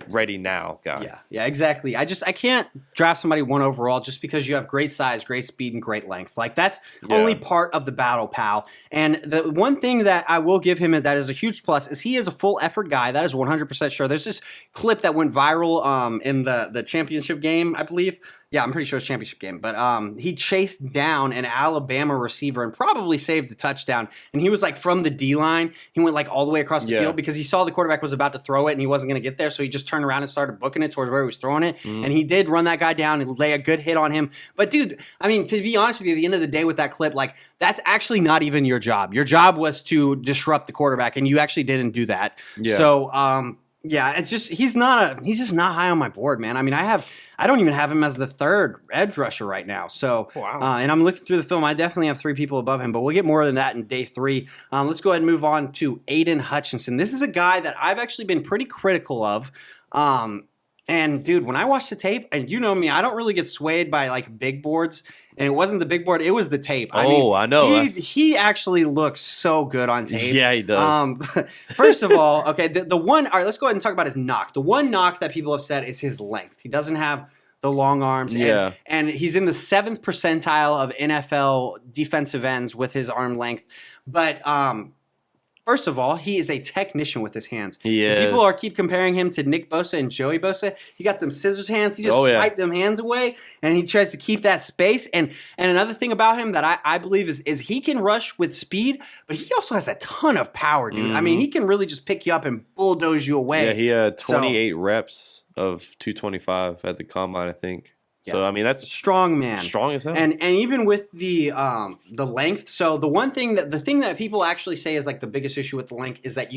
ready now guy. Yeah, exactly. I can't draft somebody one overall just because you have great size, great speed, and great length. Like that's only part of the battle, pal. And the one thing that I will give him that is a huge plus is he is a full effort guy. That is 100% sure. There's this clip that went viral in the championship game, I believe. Yeah, I'm pretty sure it's a championship game. But he chased down an Alabama receiver and probably saved a touchdown. And he was like from the D-line. He went like all the way across the field because he saw the quarterback was about to throw it and he wasn't going to get there. So he just turned around and started booking it towards where he was throwing it. And he did run that guy down and lay a good hit on him. But dude, I mean, to be honest with you, at the end of the day with that clip, like that's actually not even your job. Your job was to disrupt the quarterback and you actually didn't do that. Yeah. So, yeah, it's just he's just not high on my board, man. I mean, I don't even have him as the third edge rusher right now. So, and I'm looking through the film. I definitely have three people above him, but we'll get more than that in day 3. Let's go ahead and move on to Aiden Hutchinson. This is a guy that I've actually been pretty critical of. And dude, when I watched the tape, and you know me, I don't really get swayed by like big boards. And it wasn't the big board; it was the tape. I know. He actually looks so good on tape. Yeah, he does. First of all, okay, the one. All right, let's go ahead and talk about his knock. The one knock that people have said is his length. He doesn't have the long arms. Yeah, and he's in the 7th percentile of NFL defensive ends with his arm length. But first of all, he is a technician with his hands. He is. People keep comparing him to Nick Bosa and Joey Bosa. He got them scissors hands. He just swiped them hands away, and he tries to keep that space. And another thing about him that I believe is he can rush with speed, but he also has a ton of power, dude. I mean, he can really just pick you up and bulldoze you away. Yeah, he had 28 reps of 225 at the combine, I think. Yeah. So I mean that's strong man, strong as hell, and even with the length. So the thing that people actually say is like the biggest issue with the length is that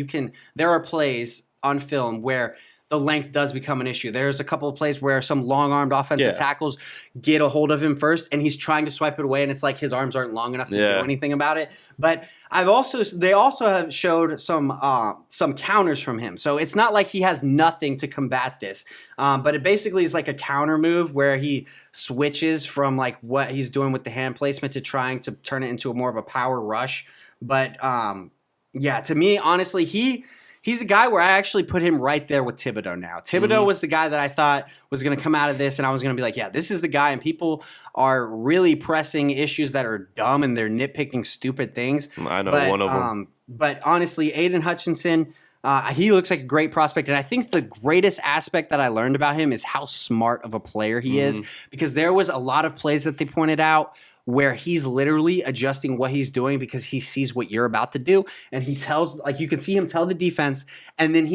there are plays on film where the length does become an issue. There's a couple of plays where some long-armed offensive tackles get a hold of him first, and he's trying to swipe it away, and it's like his arms aren't long enough to do anything about it. But they also have showed some counters from him. So it's not like he has nothing to combat this. But it basically is like a counter move where he switches from like what he's doing with the hand placement to trying to turn it into more of a power rush. But to me, honestly, he's a guy where I actually put him right there with Thibodeau now. Thibodeau was the guy that I thought was going to come out of this, and I was going to be like, yeah, this is the guy, and people are really pressing issues that are dumb, and they're nitpicking stupid things. I know, one of them. But honestly, Aiden Hutchinson, he looks like a great prospect, and I think the greatest aspect that I learned about him is how smart of a player he is, because there was a lot of plays that they pointed out where he's literally adjusting what he's doing because he sees what you're about to do. And he tells, like you can see him tell the defense, and then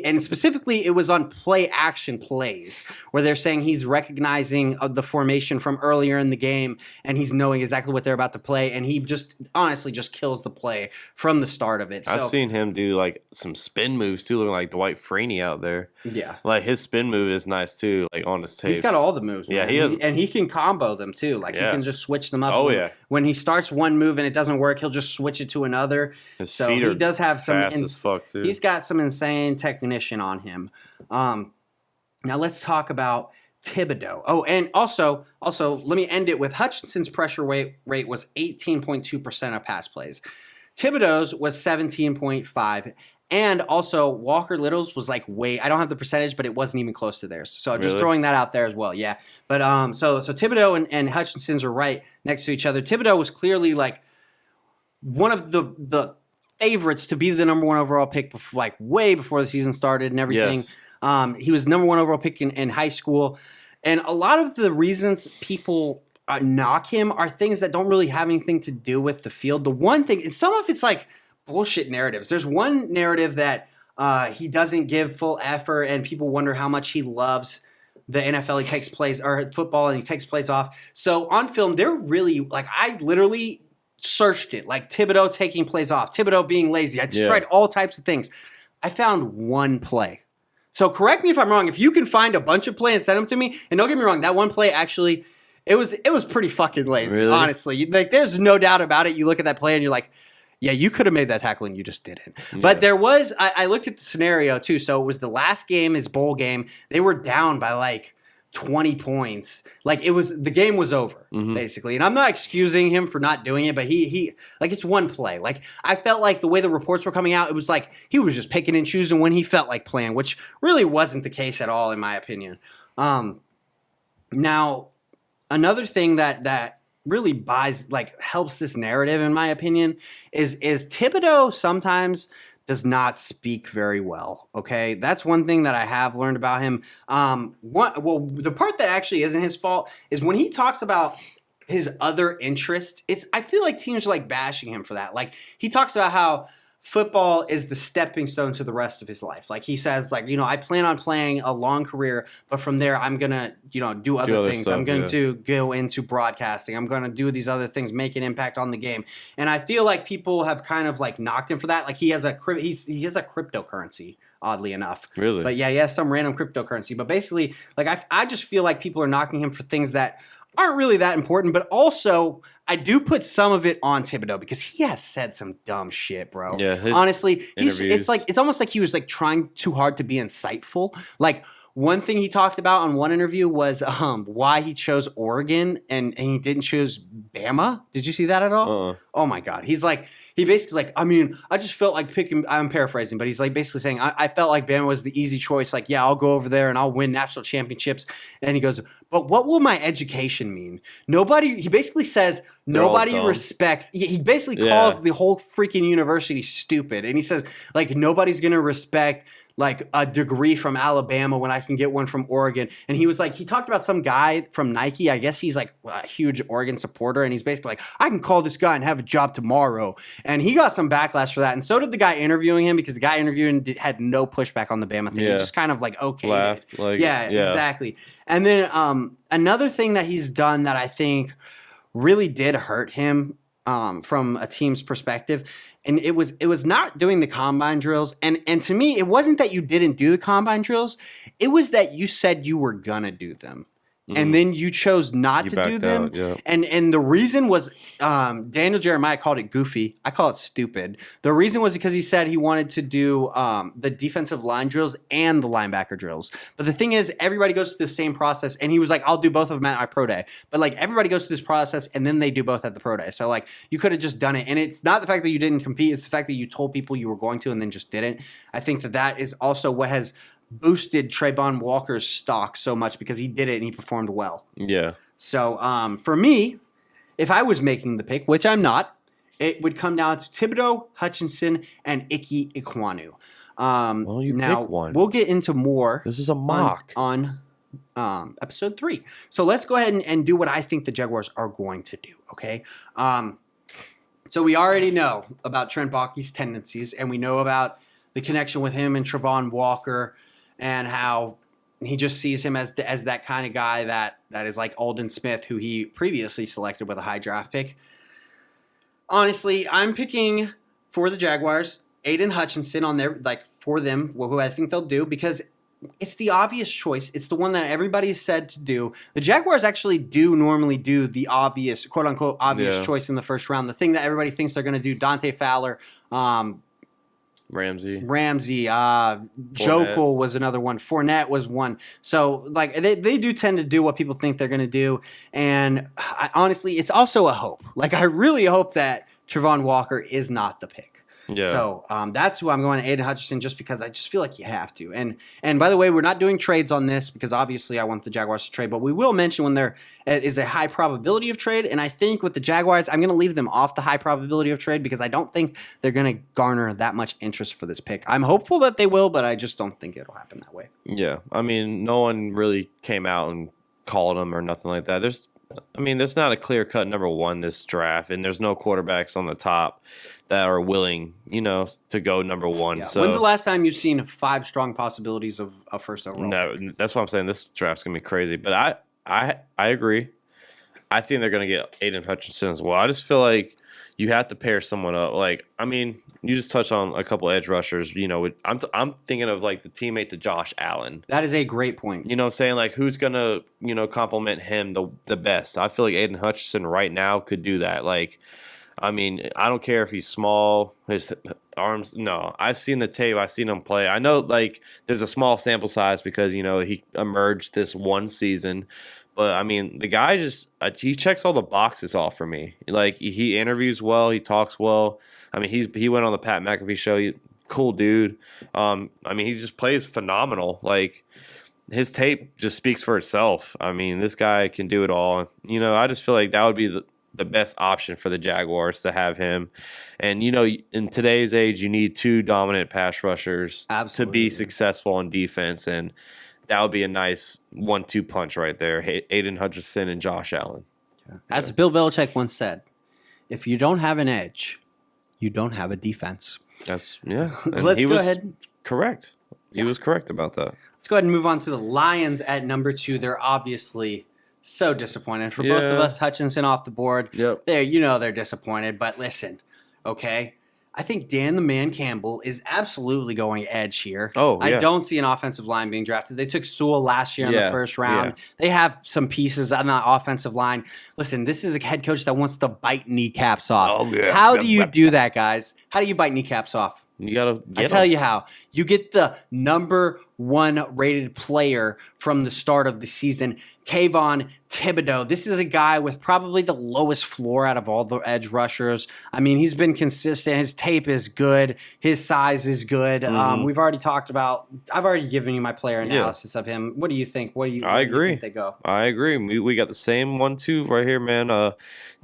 and specifically it was on play action plays where they're saying he's recognizing the formation from earlier in the game and he's knowing exactly what they're about to play. And he just honestly just kills the play from the start of it. So, I've seen him do like some spin moves too, looking like Dwight Freeney out there. Yeah. Like his spin move is nice too, like on his tape. He's got all the moves. Yeah, man. he is. And he can combo them too. Like he can just switch them up. When he starts one move and it doesn't work, he'll just switch it to another. His feet he does have some fast as fuck too. He's got some insane technician on him. Now let's talk about Thibodeau. Oh, and also let me end it with Hutchinson's pressure rate was 18.2% of pass plays. Thibodeau's was 17.5. And also, Walker Little's was like I don't have the percentage, but it wasn't even close to theirs. So just Really? throwing that out there as well. Yeah. But so Thibodeau and Hutchinson's are right next to each other. Thibodeau was clearly like one of the favorites to be the number one overall pick like way before the season started and everything. Yes. He was number one overall pick in high school. And a lot of the reasons people knock him are things that don't really have anything to do with the field. The one thing, and some of it's like bullshit narratives. There's one narrative that he doesn't give full effort and people wonder how much he loves the NFL. He takes plays, or football, and he takes plays off. So on film, they're really, like, I literally searched it, like Thibodeau taking plays off, Thibodeau being lazy. I just tried all types of things. I found one play. So correct me if I'm wrong. If you can find a bunch of plays and send them to me, and don't get me wrong, that one play actually, it was pretty fucking lazy, really? Honestly. Like, there's no doubt about it. You look at that play and you're like, yeah, you could have made that tackle and you just didn't. Yeah. But there was, I looked at the scenario too. So it was the last game, his bowl game. They were down by like 20 points. Like, the game was over, basically. And I'm not excusing him for not doing it, but he like, it's one play. Like, I felt like the way the reports were coming out, it was like he was just picking and choosing when he felt like playing, which really wasn't the case at all, in my opinion. Now, another thing that really helps this narrative, in my opinion, is Thibodeau sometimes does not speak very well. Okay, that's one thing that I have learned about him. The part that actually isn't his fault is when he talks about his other interest. I feel like teams are like bashing him for that. Like, he talks about how football is the stepping stone to the rest of his life. Like, he says, like, I plan on playing a long career, but from there I'm gonna, do other things. Stuff, I'm going to go into broadcasting. I'm going to do these other things, make an impact on the game. And I feel like people have kind of like knocked him for that. Like, he has a cryptocurrency, oddly enough. Really? But yeah, he has some random cryptocurrency. But basically, like, I just feel like people are knocking him for things that aren't really that important, but also I do put some of it on Thibodeau because he has said some dumb shit, bro. Yeah, honestly, it's almost like he was like trying too hard to be insightful. Like, one thing he talked about on one interview was why he chose Oregon and he didn't choose Bama. Did you see that at all? Oh my God. He basically like, I just felt like picking, I'm paraphrasing, but he's like basically saying, I felt like Bama was the easy choice. Like, yeah, I'll go over there and I'll win national championships. And he goes, but what will my education mean? He basically says, nobody respects, he basically calls the whole freaking university stupid. And he says, like, nobody's going to respect like a degree from Alabama when I can get one from Oregon. And he was like, he talked about some guy from Nike. I guess he's like a huge Oregon supporter. And he's basically like, I can call this guy and have a job tomorrow. And he got some backlash for that. And so did the guy interviewing him, because the guy interviewing had no pushback on the Bama thing. He just kind of like, okay. Laughed, yeah, exactly. And then another thing that he's done that I think really did hurt him from a team's perspective, and it was not doing the combine drills. And to me, it wasn't that you didn't do the combine drills. It was that you said you were going to do them. And then you chose not to do them. Out, yeah. And the reason was Daniel Jeremiah called it goofy. I call it stupid. The reason was because he said he wanted to do the defensive line drills and the linebacker drills. But the thing is, everybody goes through the same process. And he was like, I'll do both of them at my pro day. But like, everybody goes through this process and then they do both at the pro day. So like, you could have just done it. And it's not the fact that you didn't compete. It's the fact that you told people you were going to and then just didn't. I think that is also what has boosted Trayvon Walker's stock so much, because he did it and he performed well. Yeah. So for me, if I was making the pick, which I'm not, it would come down to Thibodeau, Hutchinson, and Ike Ekwonu. Well, you now, pick one. We'll get into more. This is a mock on episode 3. So let's go ahead and do what I think the Jaguars are going to do. Okay. So we already know about Trent Baalke's tendencies, and we know about the connection with him and Trayvon Walker, and how he just sees him as that kind of guy that is like Aldon Smith, who he previously selected with a high draft pick. Honestly, I'm picking for the Jaguars Aiden Hutchinson on there, like for them, who I think they'll do, because it's the obvious choice. It's the one that everybody's said to do. The Jaguars actually do normally do the obvious, quote unquote, obvious choice in the first round. The thing that everybody thinks they're going to do, Dante Fowler, Ramsey, Jokel was another one. Fournette was one. So like they do tend to do what people think they're going to do. And honestly, it's also a hope. Like, I really hope that Trayvon Walker is not the pick. Yeah. So that's who I'm going to, Aiden Hutchinson, just because I just feel like you have to. And by the way, we're not doing trades on this because obviously I want the Jaguars to trade, but we will mention when there is a high probability of trade. And I think with the Jaguars, I'm going to leave them off the high probability of trade because I don't think they're going to garner that much interest for this pick. I'm hopeful that they will, but I just don't think it'll happen that way. Yeah. I mean, no one really came out and called them or nothing like that. There's not a clear-cut number one this draft, and there's no quarterbacks on the top that are willing, to go number one. Yeah. So when's the last time you've seen 5 strong possibilities of a first overall? No, that's what I'm saying. This draft's gonna be crazy. But I agree. I think they're gonna get Aiden Hutchinson as well. I just feel like you have to pair someone up. You just touched on a couple edge rushers. I'm thinking of like the teammate to Josh Allen. That is a great point. You know what I'm saying? Like, who's going to, complement him the best? I feel like Aiden Hutchinson right now could do that. I don't care if he's small, his arms. No, I've seen the tape. I've seen him play. I know, there's a small sample size because, he emerged this one season. But, the guy he checks all the boxes off for me. He interviews well. He talks well. He went on the Pat McAfee show. Cool dude. He just plays phenomenal. His tape just speaks for itself. This guy can do it all. I just feel like that would be the best option for the Jaguars to have him. And, in today's age, you need 2 dominant pass rushers to be successful on defense. And that would be a nice 1-2 punch right there. Aiden Hutchinson and Josh Allen. As Bill Belichick once said, if you don't have an edge, you don't have a defense. Let's go ahead. Correct. He was correct about that. Let's go ahead and move on to the Lions at number 2. They're obviously so disappointed. For both of us, Hutchinson off the board. Yep. They're disappointed. But listen, okay, I think Dan the Man Campbell is absolutely going edge here. Oh, yeah. I don't see an offensive line being drafted. They took Sewell last year in the first round. Yeah. They have some pieces on the offensive line. Listen, this is a head coach that wants to bite kneecaps off. Oh, yeah. How do you do that, guys? How do you bite kneecaps off? You gotta get I tell you how. You get the number 1 rated player from the start of the season, Kayvon Thibodeau. This is a guy with probably the lowest floor out of all the edge rushers. He's been consistent. His tape is good. His size is good. Mm-hmm. I've already given you my player analysis of him. What do you think? I agree. You think they go? I agree. We got the same 1-2 right here, man.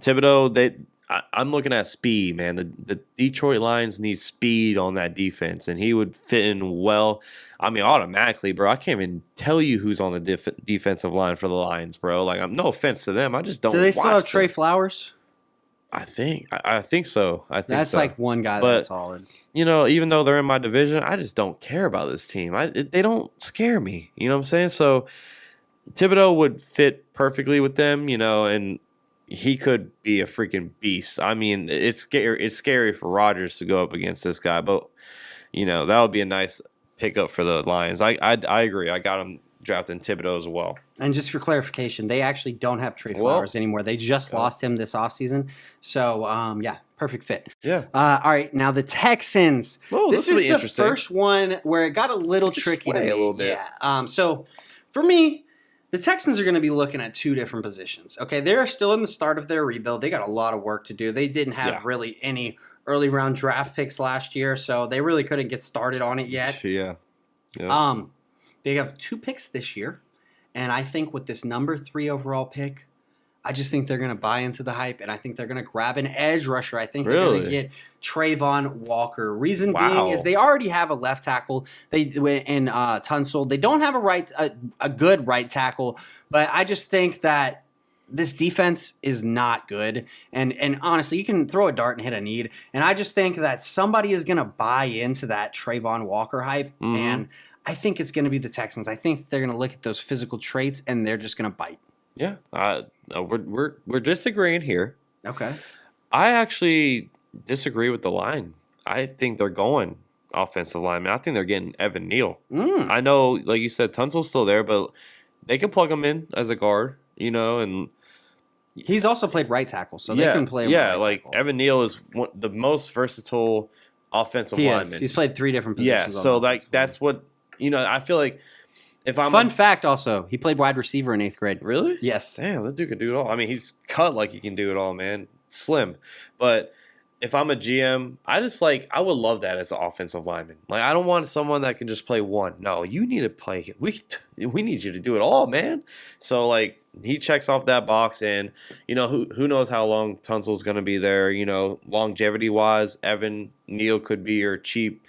Thibodeau, I'm looking at speed, man. The Detroit Lions need speed on that defense, and he would fit in well. Automatically, bro. I can't even tell you who's on the defensive line for the Lions, bro. No offense to them. I just don't. Do they still have them. Trey Flowers? I think so. That's so. one guy that's solid. Even though they're in my division, I just don't care about this team. They don't scare me. You know what I'm saying? So Thibodeau would fit perfectly with them, and he could be a freaking beast. It's scary. It's scary for Rodgers to go up against this guy, but that would be a nice pickup for the Lions. I agree. I got him drafting Thibodeau as well. And just for clarification, they actually don't have Trey Flowers anymore. They just lost him this offseason. So, perfect fit. Yeah. All right, now the Texans. Oh, this is the first one where it got a little tricky to me. A little bit. Yeah. So, for me, the Texans are going to be looking at 2 different positions. Okay, they're still in the start of their rebuild. They got a lot of work to do. They didn't have really any early round draft picks last year, so they really couldn't get started on it yet. Yeah. They have 2 picks this year, and I think with this number 3 overall pick, I just think they're going to buy into the hype, and I think they're going to grab an edge rusher. I think they're going to get Trayvon Walker. Reason being is they already have a left tackle. They in Tunsil. They don't have a good right tackle, but I just think that this defense is not good. And honestly, you can throw a dart and hit a need. And I just think that somebody is going to buy into that Trayvon Walker hype, and I think it's going to be the Texans. I think they're going to look at those physical traits, and they're just going to bite. Yeah, we're disagreeing here. Okay. I actually disagree with the line. I think they're going offensive lineman. I think they're getting Evan Neal. I know, like you said, Tunsil's still there, but they can plug him in as a guard, and he's also played right tackle, so they can play him right tackle. Evan Neal is the most versatile offensive lineman. He's played 3 different positions. Yeah, so that's what I feel like. If I'm Fun fact also, he played wide receiver in 8th grade. Really? Yes. Damn, that dude can do it all. He's cut like he can do it all, man. Slim. But if I'm a GM, I would love that as an offensive lineman. Like, I don't want someone that can just play one. No, you need to play. We need you to do it all, man. So, like, he checks off that box, and, you know, who knows how long Tunsil's going to be there. You know, longevity-wise, Evan Neal could be your cheap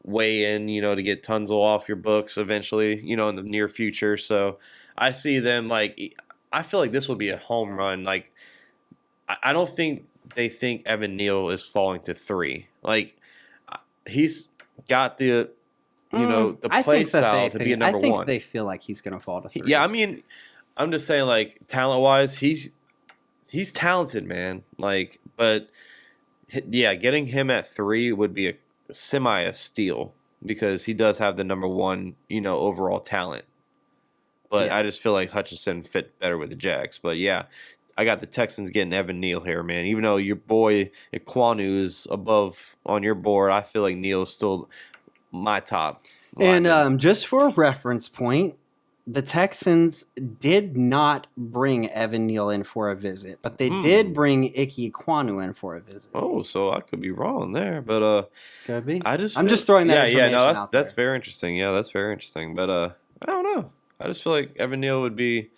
way in, you know, to get Tunsil off your books eventually, you know, in the near future. So, I see them, like, I feel like this will be a home run. Like, I don't think they think Evan Neal is falling to 3. Like, he's got the, you know, the play style to be a number 1. I think they feel like he's going to fall to 3. Yeah, I mean, I'm just saying, like, talent-wise, he's talented, man. Like, but, yeah, getting him at 3 would be a steal because he does have the number 1, you know, overall talent. But yeah. I just feel like Hutchinson fit better with the Jags. But, yeah, I got the Texans getting Evan Neal here, man. Even though your boy Ekwonu is above on your board, I feel like Neal is still my top. And just for a reference point, the Texans did not bring Evan Neal in for a visit, but they did bring Ike Ekwonu in for a visit. Oh, so I could be wrong there, but could be. I'm just throwing that information out there. That's very interesting. Yeah, that's very interesting. But I don't know. I just feel like Evan Neal would be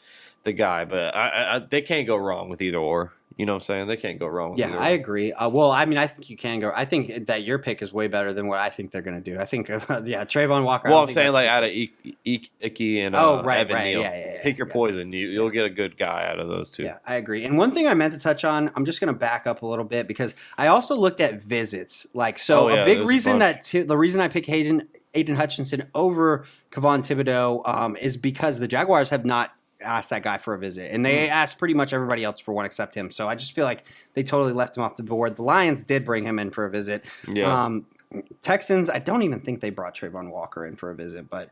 the guy, but they can't go wrong with either or. You know what I'm saying? They can't go wrong with either I agree. Well, I mean, I think you can go. I think that your pick is way better than what I think they're going to do. I think, Trayvon Walker. Well, I'm saying like out of Ike and Evan Neal. Yeah, pick your poison. You'll get a good guy out of those two. Yeah, I agree. And one thing I meant to touch on, I'm just going to back up a little bit because I also looked at visits. Like, so a big reason the reason I picked Aiden Hutchinson over Kayvon Thibodeau is because the Jaguars have not asked that guy for a visit, and they asked pretty much everybody else for one except him. So I just feel like they totally left him off the board. The Lions did bring him in for a visit. Yeah. Texans, I don't even think they brought Trayvon Walker in for a visit, but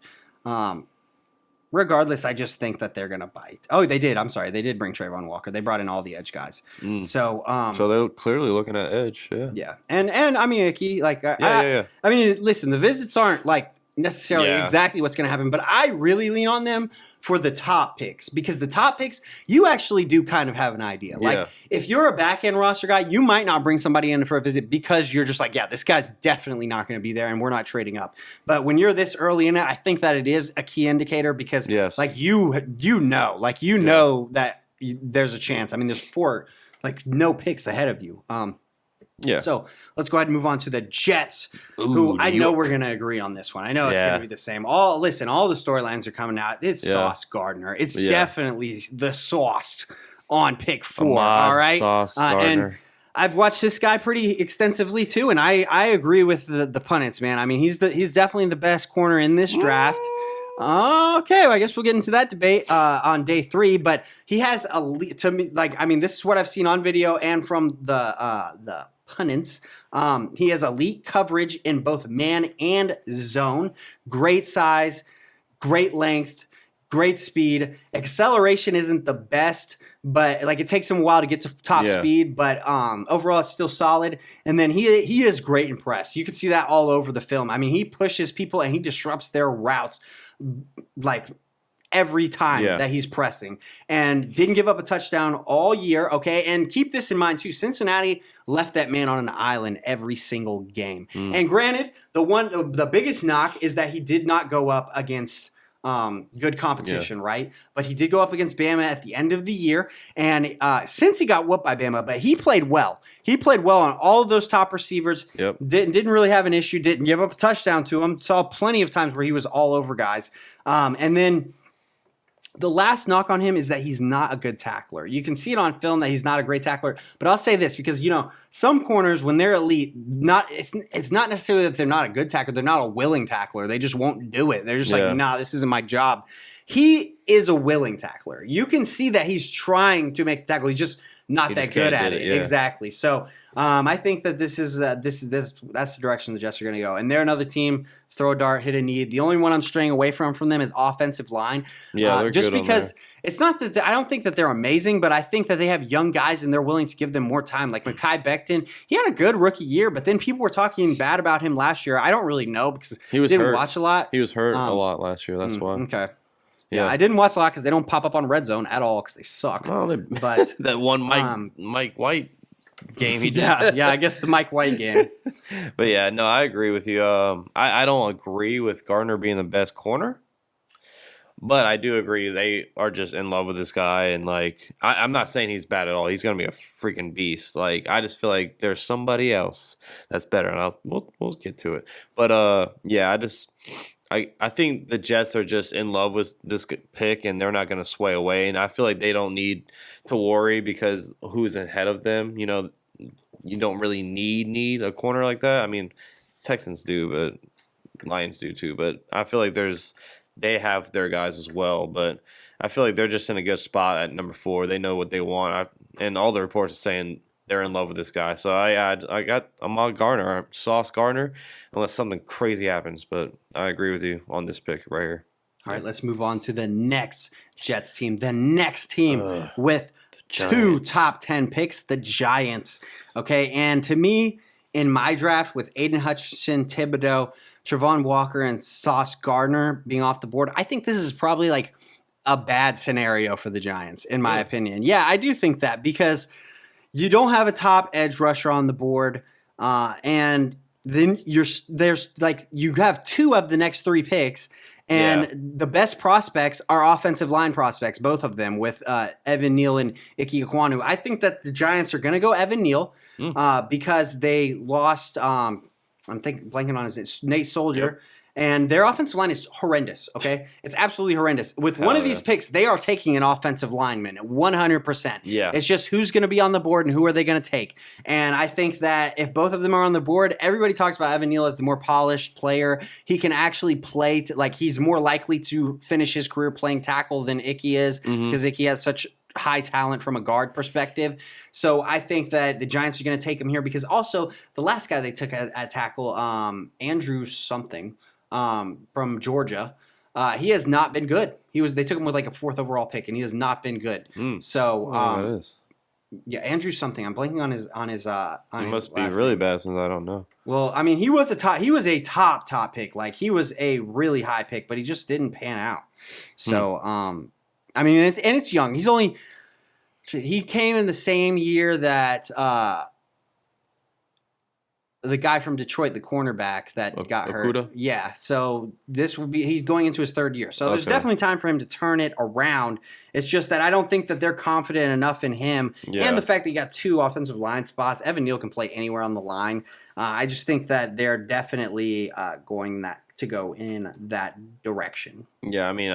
regardless, I just think that they're gonna bite. Oh, they did. I'm sorry, they did bring Trayvon Walker. They brought in all the edge guys. So they're clearly looking at edge. Yeah. And I mean, Icky, like I mean, listen, the visits aren't like necessarily exactly what's going to happen, but I really lean on them for the top picks because the top picks, you actually do kind of have an idea. Like if you're a back end roster guy, you might not bring somebody in for a visit because you're just like, yeah, this guy's definitely not going to be there and we're not trading up. But when you're this early in it, I think that it is a key indicator because like you know that there's a chance. I mean, there's no picks ahead of you. So let's go ahead and move on to the Jets, who I know we're going to agree on this one. I know it's going to be the same. All the storylines are coming out. It's Sauce Gardner. It's definitely the Sauce on pick 4. All right. Sauce Gardner. And I've watched this guy pretty extensively too, and I agree with the pundits, man. I mean, he's definitely the best corner in this draft. Okay, well, I guess we'll get into that debate on day 3. But he has to me, like, I mean, this is what I've seen on video and from the pundits. He has elite coverage in both man and zone. Great size, great length, great speed. Acceleration isn't the best, but like it takes him a while to get to top speed. But overall, it's still solid. And then he is great in press. You can see that all over the film. I mean, he pushes people and he disrupts their routes like every time that he's pressing, and didn't give up a touchdown all year. Okay. And keep this in mind too. Cincinnati left that man on an island every single game. And granted, the biggest knock is that he did not go up against good competition, right? But he did go up against Bama at the end of the year. And since he got whooped by Bama, but he played well. He played well on all of those top receivers. Didn't really have an issue. Didn't give up a touchdown to him. Saw plenty of times where he was all over guys. And then the last knock on him is that he's not a good tackler. You can see it on film that he's not a great tackler. But I'll say this because, some corners, when they're elite, it's not necessarily that they're not a good tackler. They're not a willing tackler. They just won't do it. They're just like, nah, this isn't my job. He is a willing tackler. You can see that he's trying to make the tackle. He's just not that good at it. Exactly. So I think that that's the direction the Jets are going to go. And they're another team. Throw a dart, hit a need. The only one I'm straying away from them is offensive line. Yeah, they're just good because it's not that I don't think that they're amazing, but I think that they have young guys and they're willing to give them more time. Like Mekhi Becton, he had a good rookie year, but then people were talking bad about him last year. I don't really know because he didn't watch a lot. He was hurt a lot last year. That's why. Okay. Yeah, I didn't watch a lot because they don't pop up on Red Zone at all because they suck. Well, but that one Mike White game he did. Yeah, I guess the Mike White game. But yeah, no, I agree with you. I don't agree with Gardner being the best corner, but I do agree they are just in love with this guy. And like, I'm not saying he's bad at all. He's gonna be a freaking beast. Like, I just feel like there's somebody else that's better, and we'll get to it. But yeah, I think the Jets are just in love with this pick, and they're not going to sway away. And I feel like they don't need to worry because who's ahead of them. You know, you don't really need a corner like that. I mean, Texans do, but Lions do too. But I feel like they have their guys as well. But I feel like they're just in a good spot at number 4. They know what they want, and all the reports are saying they're in love with this guy. So I got Ahmad Gardner, Sauce Gardner, unless something crazy happens. But I agree with you on this pick right here. All right, let's move on to the next Jets team. The next team with 2 top 10 picks, the Giants. Okay, and to me, in my draft with Aiden Hutchinson, Thibodeau, Travon Walker, and Sauce Gardner being off the board, I think this is probably like a bad scenario for the Giants, in my opinion. Yeah, I do think that because you don't have a top edge rusher on the board, and then you have 2 of the next 3 picks, and the best prospects are offensive line prospects, both of them, with Evan Neal and Ike Ekwonu. I think that the Giants are going to go Evan Neal because they lost. I'm blanking on his name, Nate Soldier. Yep. And their offensive line is horrendous, okay? It's absolutely horrendous. With one of these picks, they are taking an offensive lineman, 100%. Yeah. It's just who's going to be on the board and who are they going to take. And I think that if both of them are on the board, everybody talks about Evan Neal as the more polished player. He can actually play, he's more likely to finish his career playing tackle than Icky is because Icky has such high talent from a guard perspective. So I think that the Giants are going to take him here because also the last guy they took at tackle, Andrew something, from Georgia, he has not been good. They took him with like a 4th overall pick, and he has not been good. So, yeah, Andrew something. I'm blanking on his. It must be really bad since I don't know. Well, I mean, he was a top pick. Like he was a really high pick, but he just didn't pan out. So, I mean, it's young. He came in the same year that the guy from Detroit, the cornerback that got hurt. Okuda? Yeah, so he's going into his 3rd year. So there's definitely time for him to turn it around. It's just that I don't think that they're confident enough in him. Yeah. And the fact that you got 2 offensive line spots. Evan Neal can play anywhere on the line. I just think that they're definitely going to go in that direction. Yeah, I mean,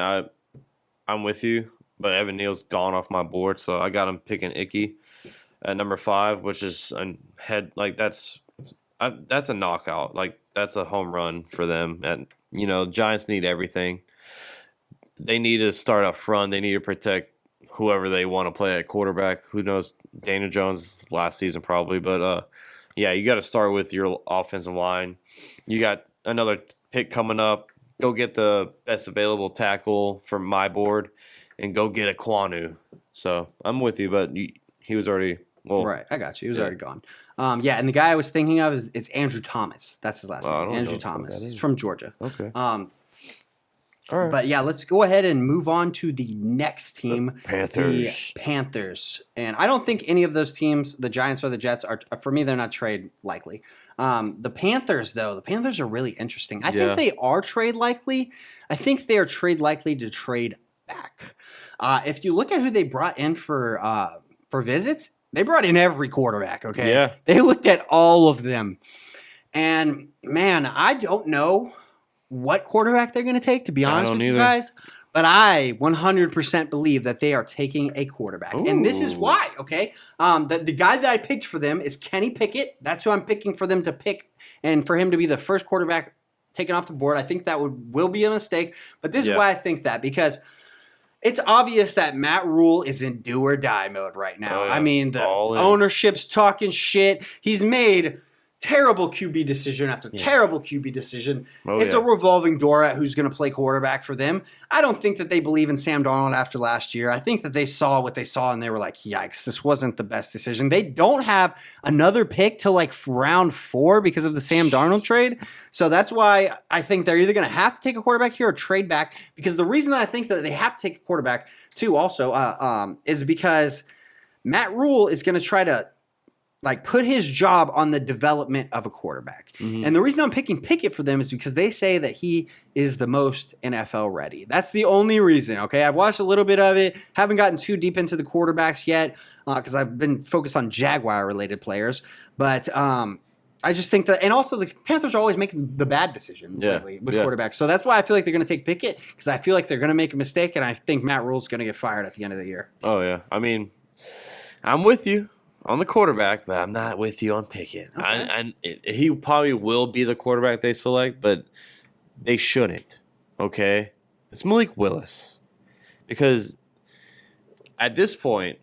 I'm with you, but Evan Neal's gone off my board, so I got him picking Icky at number 5, which is that's a knockout. Like, that's a home run for them. And, Giants need everything. They need to start up front. They need to protect whoever they want to play at quarterback. Who knows? Daniel Jones last season probably. But, yeah, you got to start with your offensive line. You got another pick coming up. Go get the best available tackle from my board and go get Ekwonu. So, I'm with you, but he was already – right, I got you. He was already gone. Yeah, and the guy I was thinking of it's Andrew Thomas. That's his last name. Andrew Thomas. He's from Georgia. Okay. All right. But yeah, let's go ahead and move on to the next team. The Panthers. And I don't think any of those teams, the Giants or the Jets, are, for me, they're not trade likely. The Panthers, though, are really interesting. I think they are trade likely. I think they are trade likely to trade back. If you look at who they brought in for visits, they brought in every quarterback, okay? Yeah. They looked at all of them. And, man, I don't know what quarterback they're going to take, to be honest with you guys. But I 100% believe that they are taking a quarterback. Ooh. And this is why, okay? The guy that I picked for them is Kenny Pickett. That's who I'm picking for them to pick and for him to be the first quarterback taken off the board. I think that will be a mistake. But this is why I think that, because – it's obvious that Matt Rule is in do or die mode right now. I mean, the ownership's talking shit. He's made terrible QB decision after terrible QB decision. It's a revolving door at who's going to play quarterback for them. I don't think that they believe in Sam Darnold after last year. I think that they saw what they saw and they were like, yikes, this wasn't the best decision. They don't have another pick till like round 4 because of the Sam Darnold trade. So that's why I think they're either going to have to take a quarterback here or trade back, because the reason that I think that they have to take a quarterback too also is because Matt Rule is going to try to like put his job on the development of a quarterback. Mm-hmm. And the reason I'm picking Pickett for them is because they say that he is the most NFL ready. That's the only reason, okay? I've watched a little bit of it. Haven't gotten too deep into the quarterbacks yet because I've been focused on Jaguar-related players. But I just think that – and also the Panthers are always making the bad decision lately with quarterbacks. So that's why I feel like they're going to take Pickett because I feel like they're going to make a mistake, and I think Matt Rule's going to get fired at the end of the year. Oh, yeah. I mean, I'm with you on the quarterback, but I'm not with you on Pickett. Okay. He probably will be the quarterback they select, but they shouldn't, okay? It's Malik Willis. Because at this point,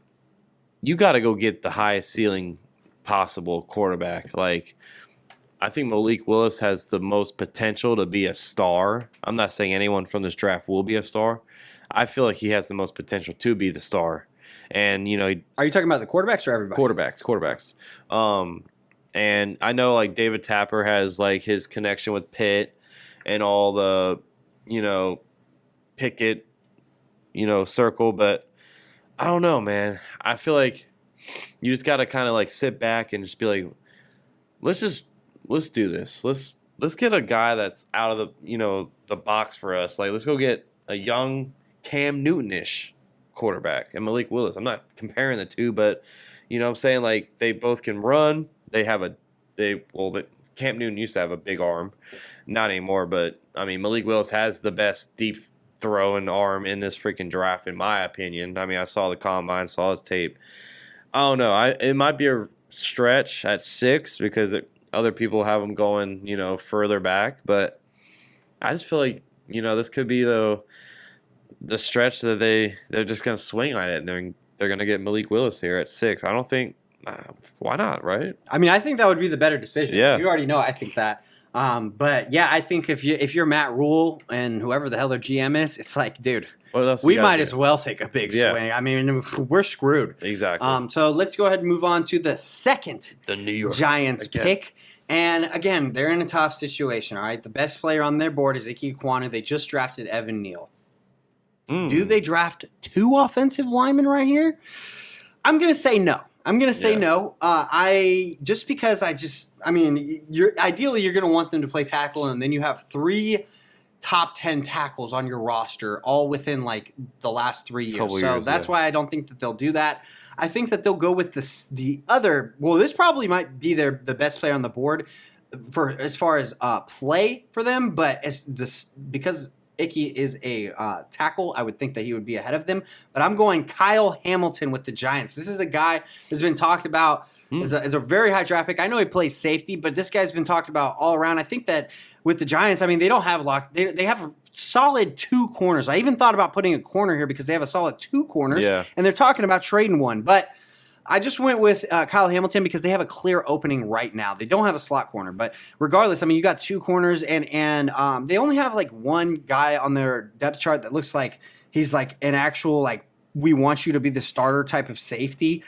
you got to go get the highest ceiling possible quarterback. Like, I think Malik Willis has the most potential to be a star. I'm not saying anyone from this draft will be a star. I feel like he has the most potential to be the star. And, you know, are you talking about the quarterbacks or everybody? Quarterbacks. And I know, like, David Tapper has, like, his connection with Pitt and all the, you know, Pickett, you know, circle. But I don't know, man. I feel like you just got to kind of, like, sit back and just be like, let's do this. Let's get a guy that's out of the, you know, the box for us. Like, let's go get a young Cam Newton-ish quarterback and Malik Willis. I'm not comparing the two, but you know what I'm saying, like, they both can run. Cam Newton used to have a big arm, not anymore, but I mean Malik Willis has the best deep throwing arm in this freaking draft in my opinion. I mean, I saw the combine, saw his tape. I don't know. It might be a stretch at 6 because other people have him going, you know, further back, but I just feel like, you know, this could be the stretch that they're just going to swing on it, and they're going to get Malik Willis here at 6. I don't think why not, right? I mean, I think that would be the better decision. Yeah. You already know I think that. But yeah, I think if you're Matt Rule and whoever the hell their GM is, it's like, dude, we might as well take a big swing. I mean, we're screwed. Exactly. So let's go ahead and move on to the second New York Giants pick. And again, they're in a tough situation, all right? The best player on their board is Ike Ekwonu. They just drafted Evan Neal. Do they draft 2 offensive linemen right here? I'm going to say no. No. Ideally you're going to want them to play tackle, and then you have 3 top 10 tackles on your roster, all within like the last 3 years. That's why I don't think that they'll do that. I think that they'll go with the other. Well, this probably might be the best player on the board for as far as play for them, but because Icky is a tackle, I would think that he would be ahead of them. But I'm going Kyle Hamilton with the Giants. This is a guy who's been talked about as a very high draft pick. I know he plays safety, but this guy's been talked about all around. I think that with the Giants, I mean, they don't have they have solid 2 corners. I even thought about putting a corner here because they have a solid 2 corners, and they're talking about trading one. But I just went with Kyle Hamilton because they have a clear opening right now. They don't have a slot corner, but regardless, I mean, you got 2 corners, and they only have like one guy on their depth chart that looks like he's like an actual like we want you to be the starter type of safety,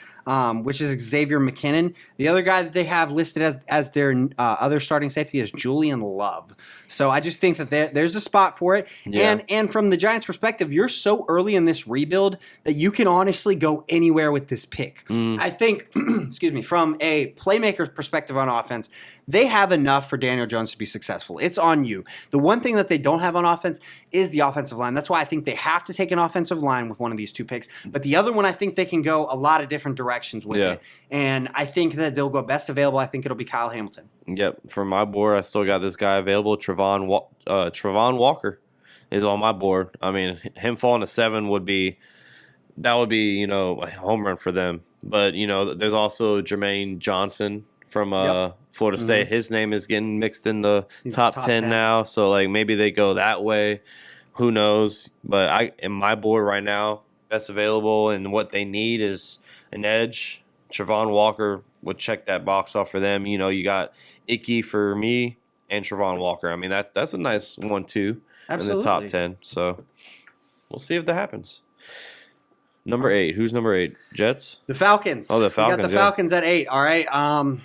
which is Xavier McKinnon. The other guy that they have listed as their other starting safety is Julian Love. So I just think that there's a spot for it. Yeah. And from the Giants' perspective, you're so early in this rebuild that you can honestly go anywhere with this pick. I think, excuse me, from a playmaker's perspective on offense, they have enough for Daniel Jones to be successful. It's on you. The one thing that they don't have on offense is the offensive line. That's why I think they have to take an offensive line with one of these 2 picks. But the other one, I think they can go a lot of different directions with it. And I think that they'll go best available. I think it'll be Kyle Hamilton. Yep. For my board, I still got this guy available. Travon Walker is on my board. I mean, him falling to 7 would be, you know, a home run for them. But, you know, there's also Jermaine Johnson from Florida State. His name is getting mixed in the top 10 now. So, like, maybe they go that way. Who knows? But in my board right now, best available and what they need is an edge. Travon Walker would check that box off for them. You know, you got Icky for me and Travon Walker. I mean, that's a nice 1-2 in the top 10. So we'll see if that happens. Number 8. Who's number 8? Jets? The Falcons. Oh, the Falcons. We got the Falcons at 8. All right.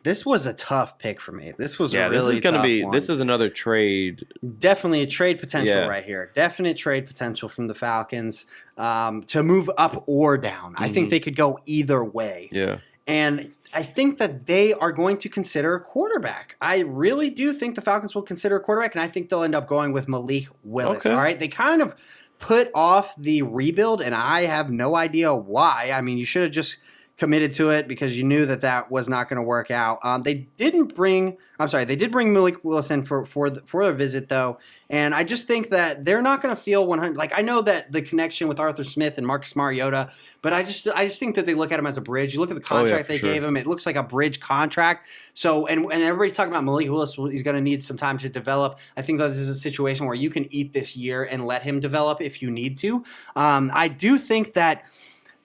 This was a tough pick for me. This was a really tough one. This is another trade. Definitely a trade potential right here. Definite trade potential from the Falcons to move up or down. I think they could go either way. Yeah. And I think that they are going to consider a quarterback. I really do think the Falcons will consider a quarterback, and I think they'll end up going with Malik Willis. Okay. All right. They kind of put off the rebuild, and I have no idea why. I mean, you should have just committed to it because you knew that was not going to work out. They did bring Malik Willis in for a visit though, and I just think that they're not going to feel 100. Like I know that the connection with Arthur Smith and Marcus Mariota, but I just think that they look at him as a bridge. You look at the contract they gave him; it looks like a bridge contract. So and everybody's talking about Malik Willis. He's going to need some time to develop. I think that this is a situation where you can eat this year and let him develop if you need to. I do think that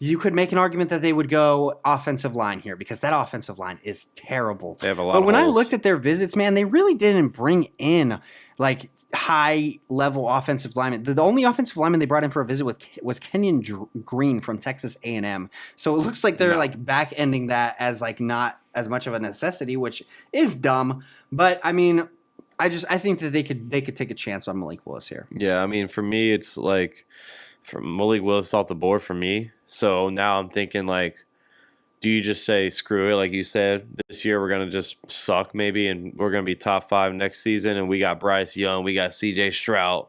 you could make an argument that they would go offensive line here because that offensive line is terrible. They have a lot But of when I holes. looked at their visits, man, they really didn't bring in like high-level offensive linemen. The only offensive lineman they brought in for a visit was Kenyon Green from Texas A&M. So it looks like they're like back-ending that as like not as much of a necessity, which is dumb. But I mean, I think that they could take a chance on Malik Willis here. Yeah, I mean, for me, it's like from Malik Willis off the board for me. So now I'm thinking like, do you just say screw it, like you said, this year we're gonna just suck maybe, and we're gonna be top 5 next season, and we got Bryce Young, we got C.J. Stroud,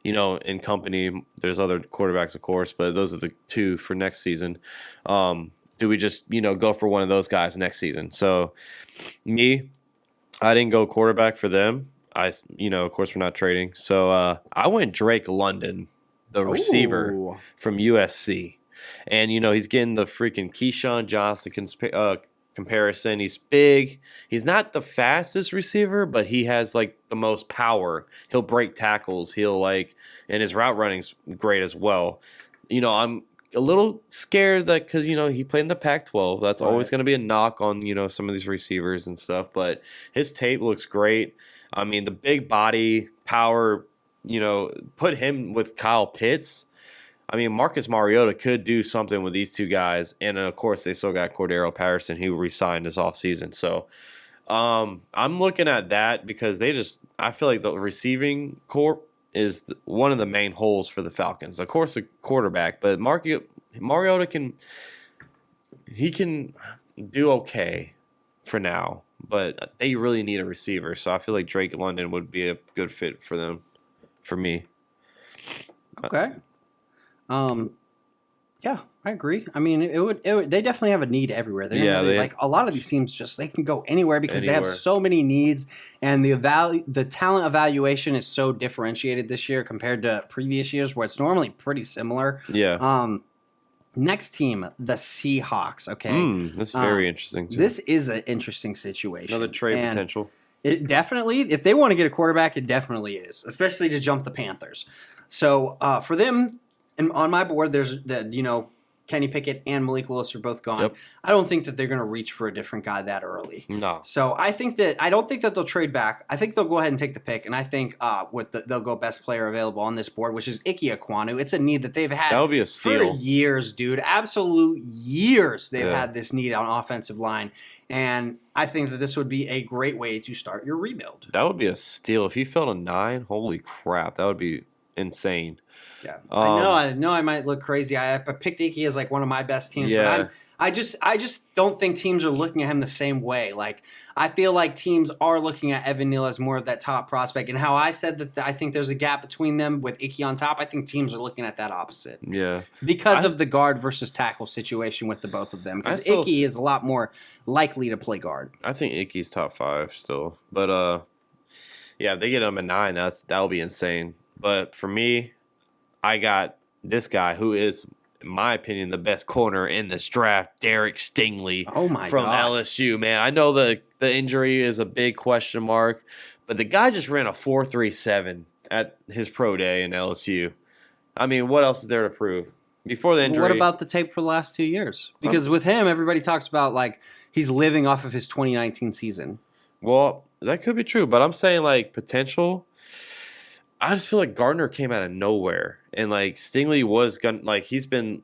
in company. There's other quarterbacks, of course, but those are the 2 for next season. Do we just go for one of those guys next season? So me, I didn't go quarterback for them. Of course we're not trading. So I went Drake London, the receiver from USC. And, he's getting the freaking Keyshawn Johnson comparison. He's big. He's not the fastest receiver, but he has, like, the most power. He'll break tackles. And his route running's great as well. I'm a little scared that because, he played in the Pac-12. That's always going to be a knock on, some of these receivers and stuff. But his tape looks great. I mean, the big body, power, put him with Kyle Pitts. I mean, Marcus Mariota could do something with these 2 guys. And, of course, they still got Cordero Patterson, who re-signed this offseason. So, I'm looking at that because I feel like the receiving corps is one of the main holes for the Falcons. Of course, a quarterback, but Mariota can do okay for now. But they really need a receiver. So, I feel like Drake London would be a good fit for them, for me. Okay. Yeah, I agree. I mean, it would they definitely have a need everywhere. Like a lot of these teams they can go anywhere because they have so many needs, and the talent evaluation is so differentiated this year compared to previous years where it's normally pretty similar. Yeah. Next team, the Seahawks. Okay. That's very interesting too. This is an interesting situation. Another trade potential. It definitely, if they want to get a quarterback, it definitely is, especially to jump the Panthers. So for them, and on my board, there's Kenny Pickett and Malik Willis are both gone. Yep. I don't think that they're going to reach for a different guy that early. No. So I don't think that they'll trade back. I think they'll go ahead and take the pick, and I think they'll go best player available on this board, which is Ike Ekwonu. It's a need that they've had that would be a steal. For years, dude. Absolute years they've had this need on offensive line, and I think that this would be a great way to start your rebuild. That would be a steal. If he fell to 9, holy crap, that would be insane. Yeah, I know I might look crazy. I picked Icky as like one of my best teams, but I just don't think teams are looking at him the same way. Like I feel like teams are looking at Evan Neal as more of that top prospect, and how I said that I think there's a gap between them with Icky on top. I think teams are looking at that opposite. Yeah, because of the guard versus tackle situation with the both of them. Because Icky is a lot more likely to play guard. I think Icky's top 5 still, but if they get him at 9, that'll be insane. But for me, I got this guy who is, in my opinion, the best corner in this draft, Derek Stingley from LSU. Man, I know the injury is a big question mark, but the guy just ran a 4.37 at his pro day in LSU. I mean, what else is there to prove? Before the injury. What about the tape for the last 2 years? Because with him, everybody talks about like he's living off of his 2019 season. Well, that could be true, but I'm saying like potential. I just feel like Gardner came out of nowhere, and like Stingley was he's been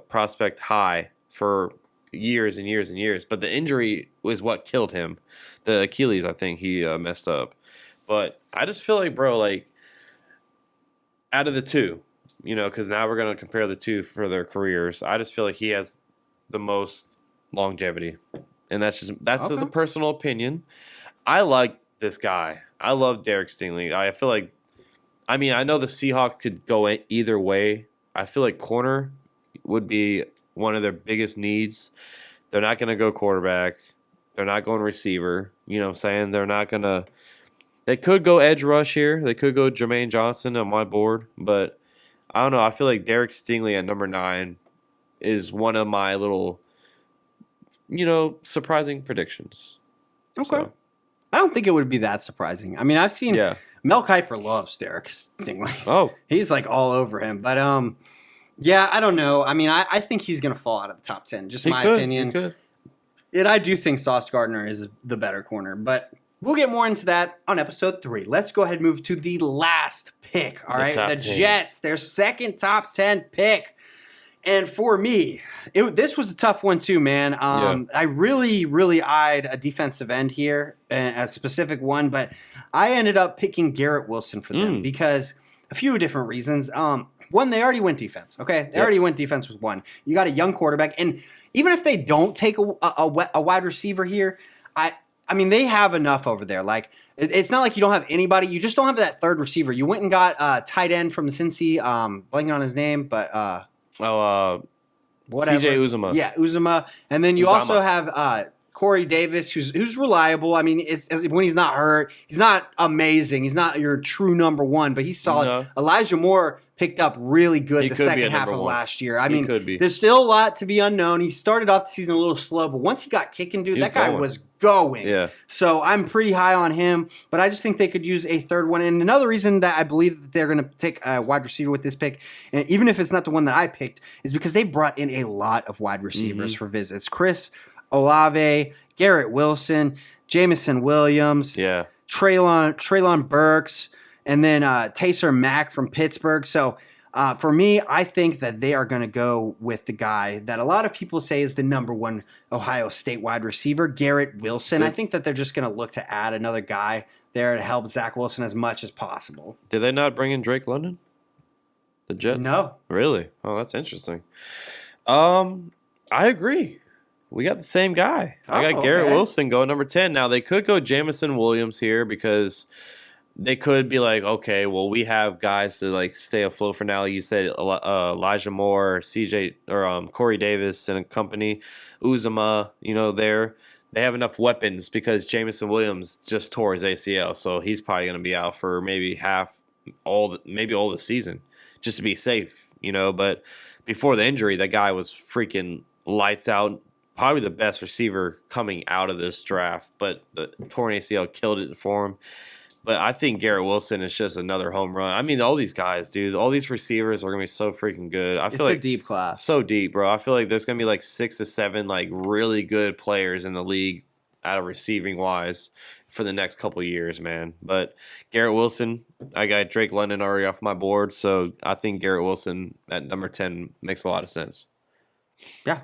prospect high for years and years and years, but the injury was what killed him. The Achilles, I think he messed up. But I just feel like, bro, like out of the 2, because now we're gonna compare the 2 for their careers. I just feel like he has the most longevity, and that's just a personal opinion. I like this guy. I love Derek Stingley. I feel like, I mean, I know the Seahawks could go either way. I feel like corner would be one of their biggest needs. They're not going to go quarterback. They're not going receiver. You know what I'm saying? They're not going to. They could go edge rush here. They could go Jermaine Johnson on my board. But I don't know. I feel like Derek Stingley at number 9 is one of my little, surprising predictions. Okay. So. I don't think it would be that surprising. I mean, I've seen Mel Kiper loves Derek Stingley. Oh. He's like all over him. But yeah, I don't know. I mean, I think he's going to fall out of the top 10. Just my opinion. He could. And I do think Sauce Gardner is the better corner. But we'll get more into that on episode 3. Let's go ahead and move to the last pick. All right. The Jets, their second top 10 pick. And for me, this was a tough one too, man. I really, really eyed a defensive end here, a specific one, but I ended up picking Garrett Wilson for them because a few different reasons. One, they already went defense. Okay, they already went defense with one. You got a young quarterback, and even if they don't take a wide receiver here, I mean they have enough over there. Like it's not like you don't have anybody. You just don't have that third receiver. You went and got a tight end from the Cincy, blanking on his name, but. Whatever. CJ Uzomah. Yeah, Uzomah. And then you also have Corey Davis, who's reliable. I mean, when he's not hurt, he's not amazing. He's not your true number one, but he's solid. No. Elijah Moore picked up really good the second half of last year. I mean, there's still a lot to be unknown. He started off the season a little slow, but once he got kicking, dude, that guy was going. Yeah. So I'm pretty high on him, but I just think they could use a third one. And another reason that I believe that they're going to take a wide receiver with this pick, and even if it's not the one that I picked, is because they brought in a lot of wide receivers for visits. Chris Olave, Garrett Wilson, Jamison Williams, Treylon Burks, and then Taysom Mack from Pittsburgh. So for me, I think that they are going to go with the guy that a lot of people say is the number one Ohio State wide receiver, Garrett Wilson. I think that they're just going to look to add another guy there to help Zach Wilson as much as possible. Did they not bring in Drake London? The Jets? No. Really? Oh, that's interesting. I agree. We got the same guy. I got Garrett Wilson going number 10. Now, they could go Jamison Williams here because they could be like, okay, well, we have guys to like stay afloat for now. You said Elijah Moore, CJ, or Corey Davis and company, Uzomah, they have enough weapons because Jamison Williams just tore his ACL, so he's probably going to be out for maybe all the season just to be safe, But before the injury, that guy was freaking lights out. Probably the best receiver coming out of this draft, but the torn ACL killed it for him. But I think Garrett Wilson is just another home run. I mean, all these guys, dude, all these receivers are going to be so freaking good. I feel like it's a deep class. So deep, bro. I feel like there's going to be like 6 to 7 like really good players in the league out of receiving wise for the next couple of years, man. But Garrett Wilson, I got Drake London already off my board, so I think Garrett Wilson at number 10 makes a lot of sense. Yeah.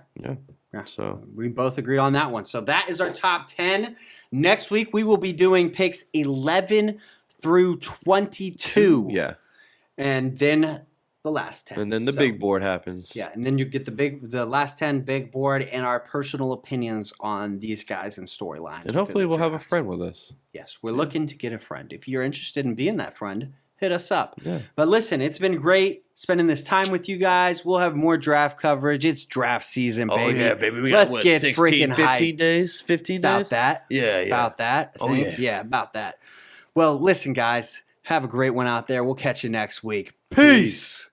So we both agreed on that one. So that is our top 10. Next week we will be doing picks 11 through 22. Yeah. And then the last 10. And then the big board happens. Yeah, and then you get the last 10 big board and our personal opinions on these guys and storylines. And hopefully we'll have a friend with us. Yes, we're looking to get a friend. If you're interested in being that friend, hit us up. Yeah. But listen, it's been great spending this time with you guys. We'll have more draft coverage. It's draft season, baby. Oh, yeah, baby. We got, Let's get 16, freaking 15 hyped. days? 15 days? About that. Yeah. About that. I think. Yeah, about that. Well, listen, guys. Have a great one out there. We'll catch you next week. Peace.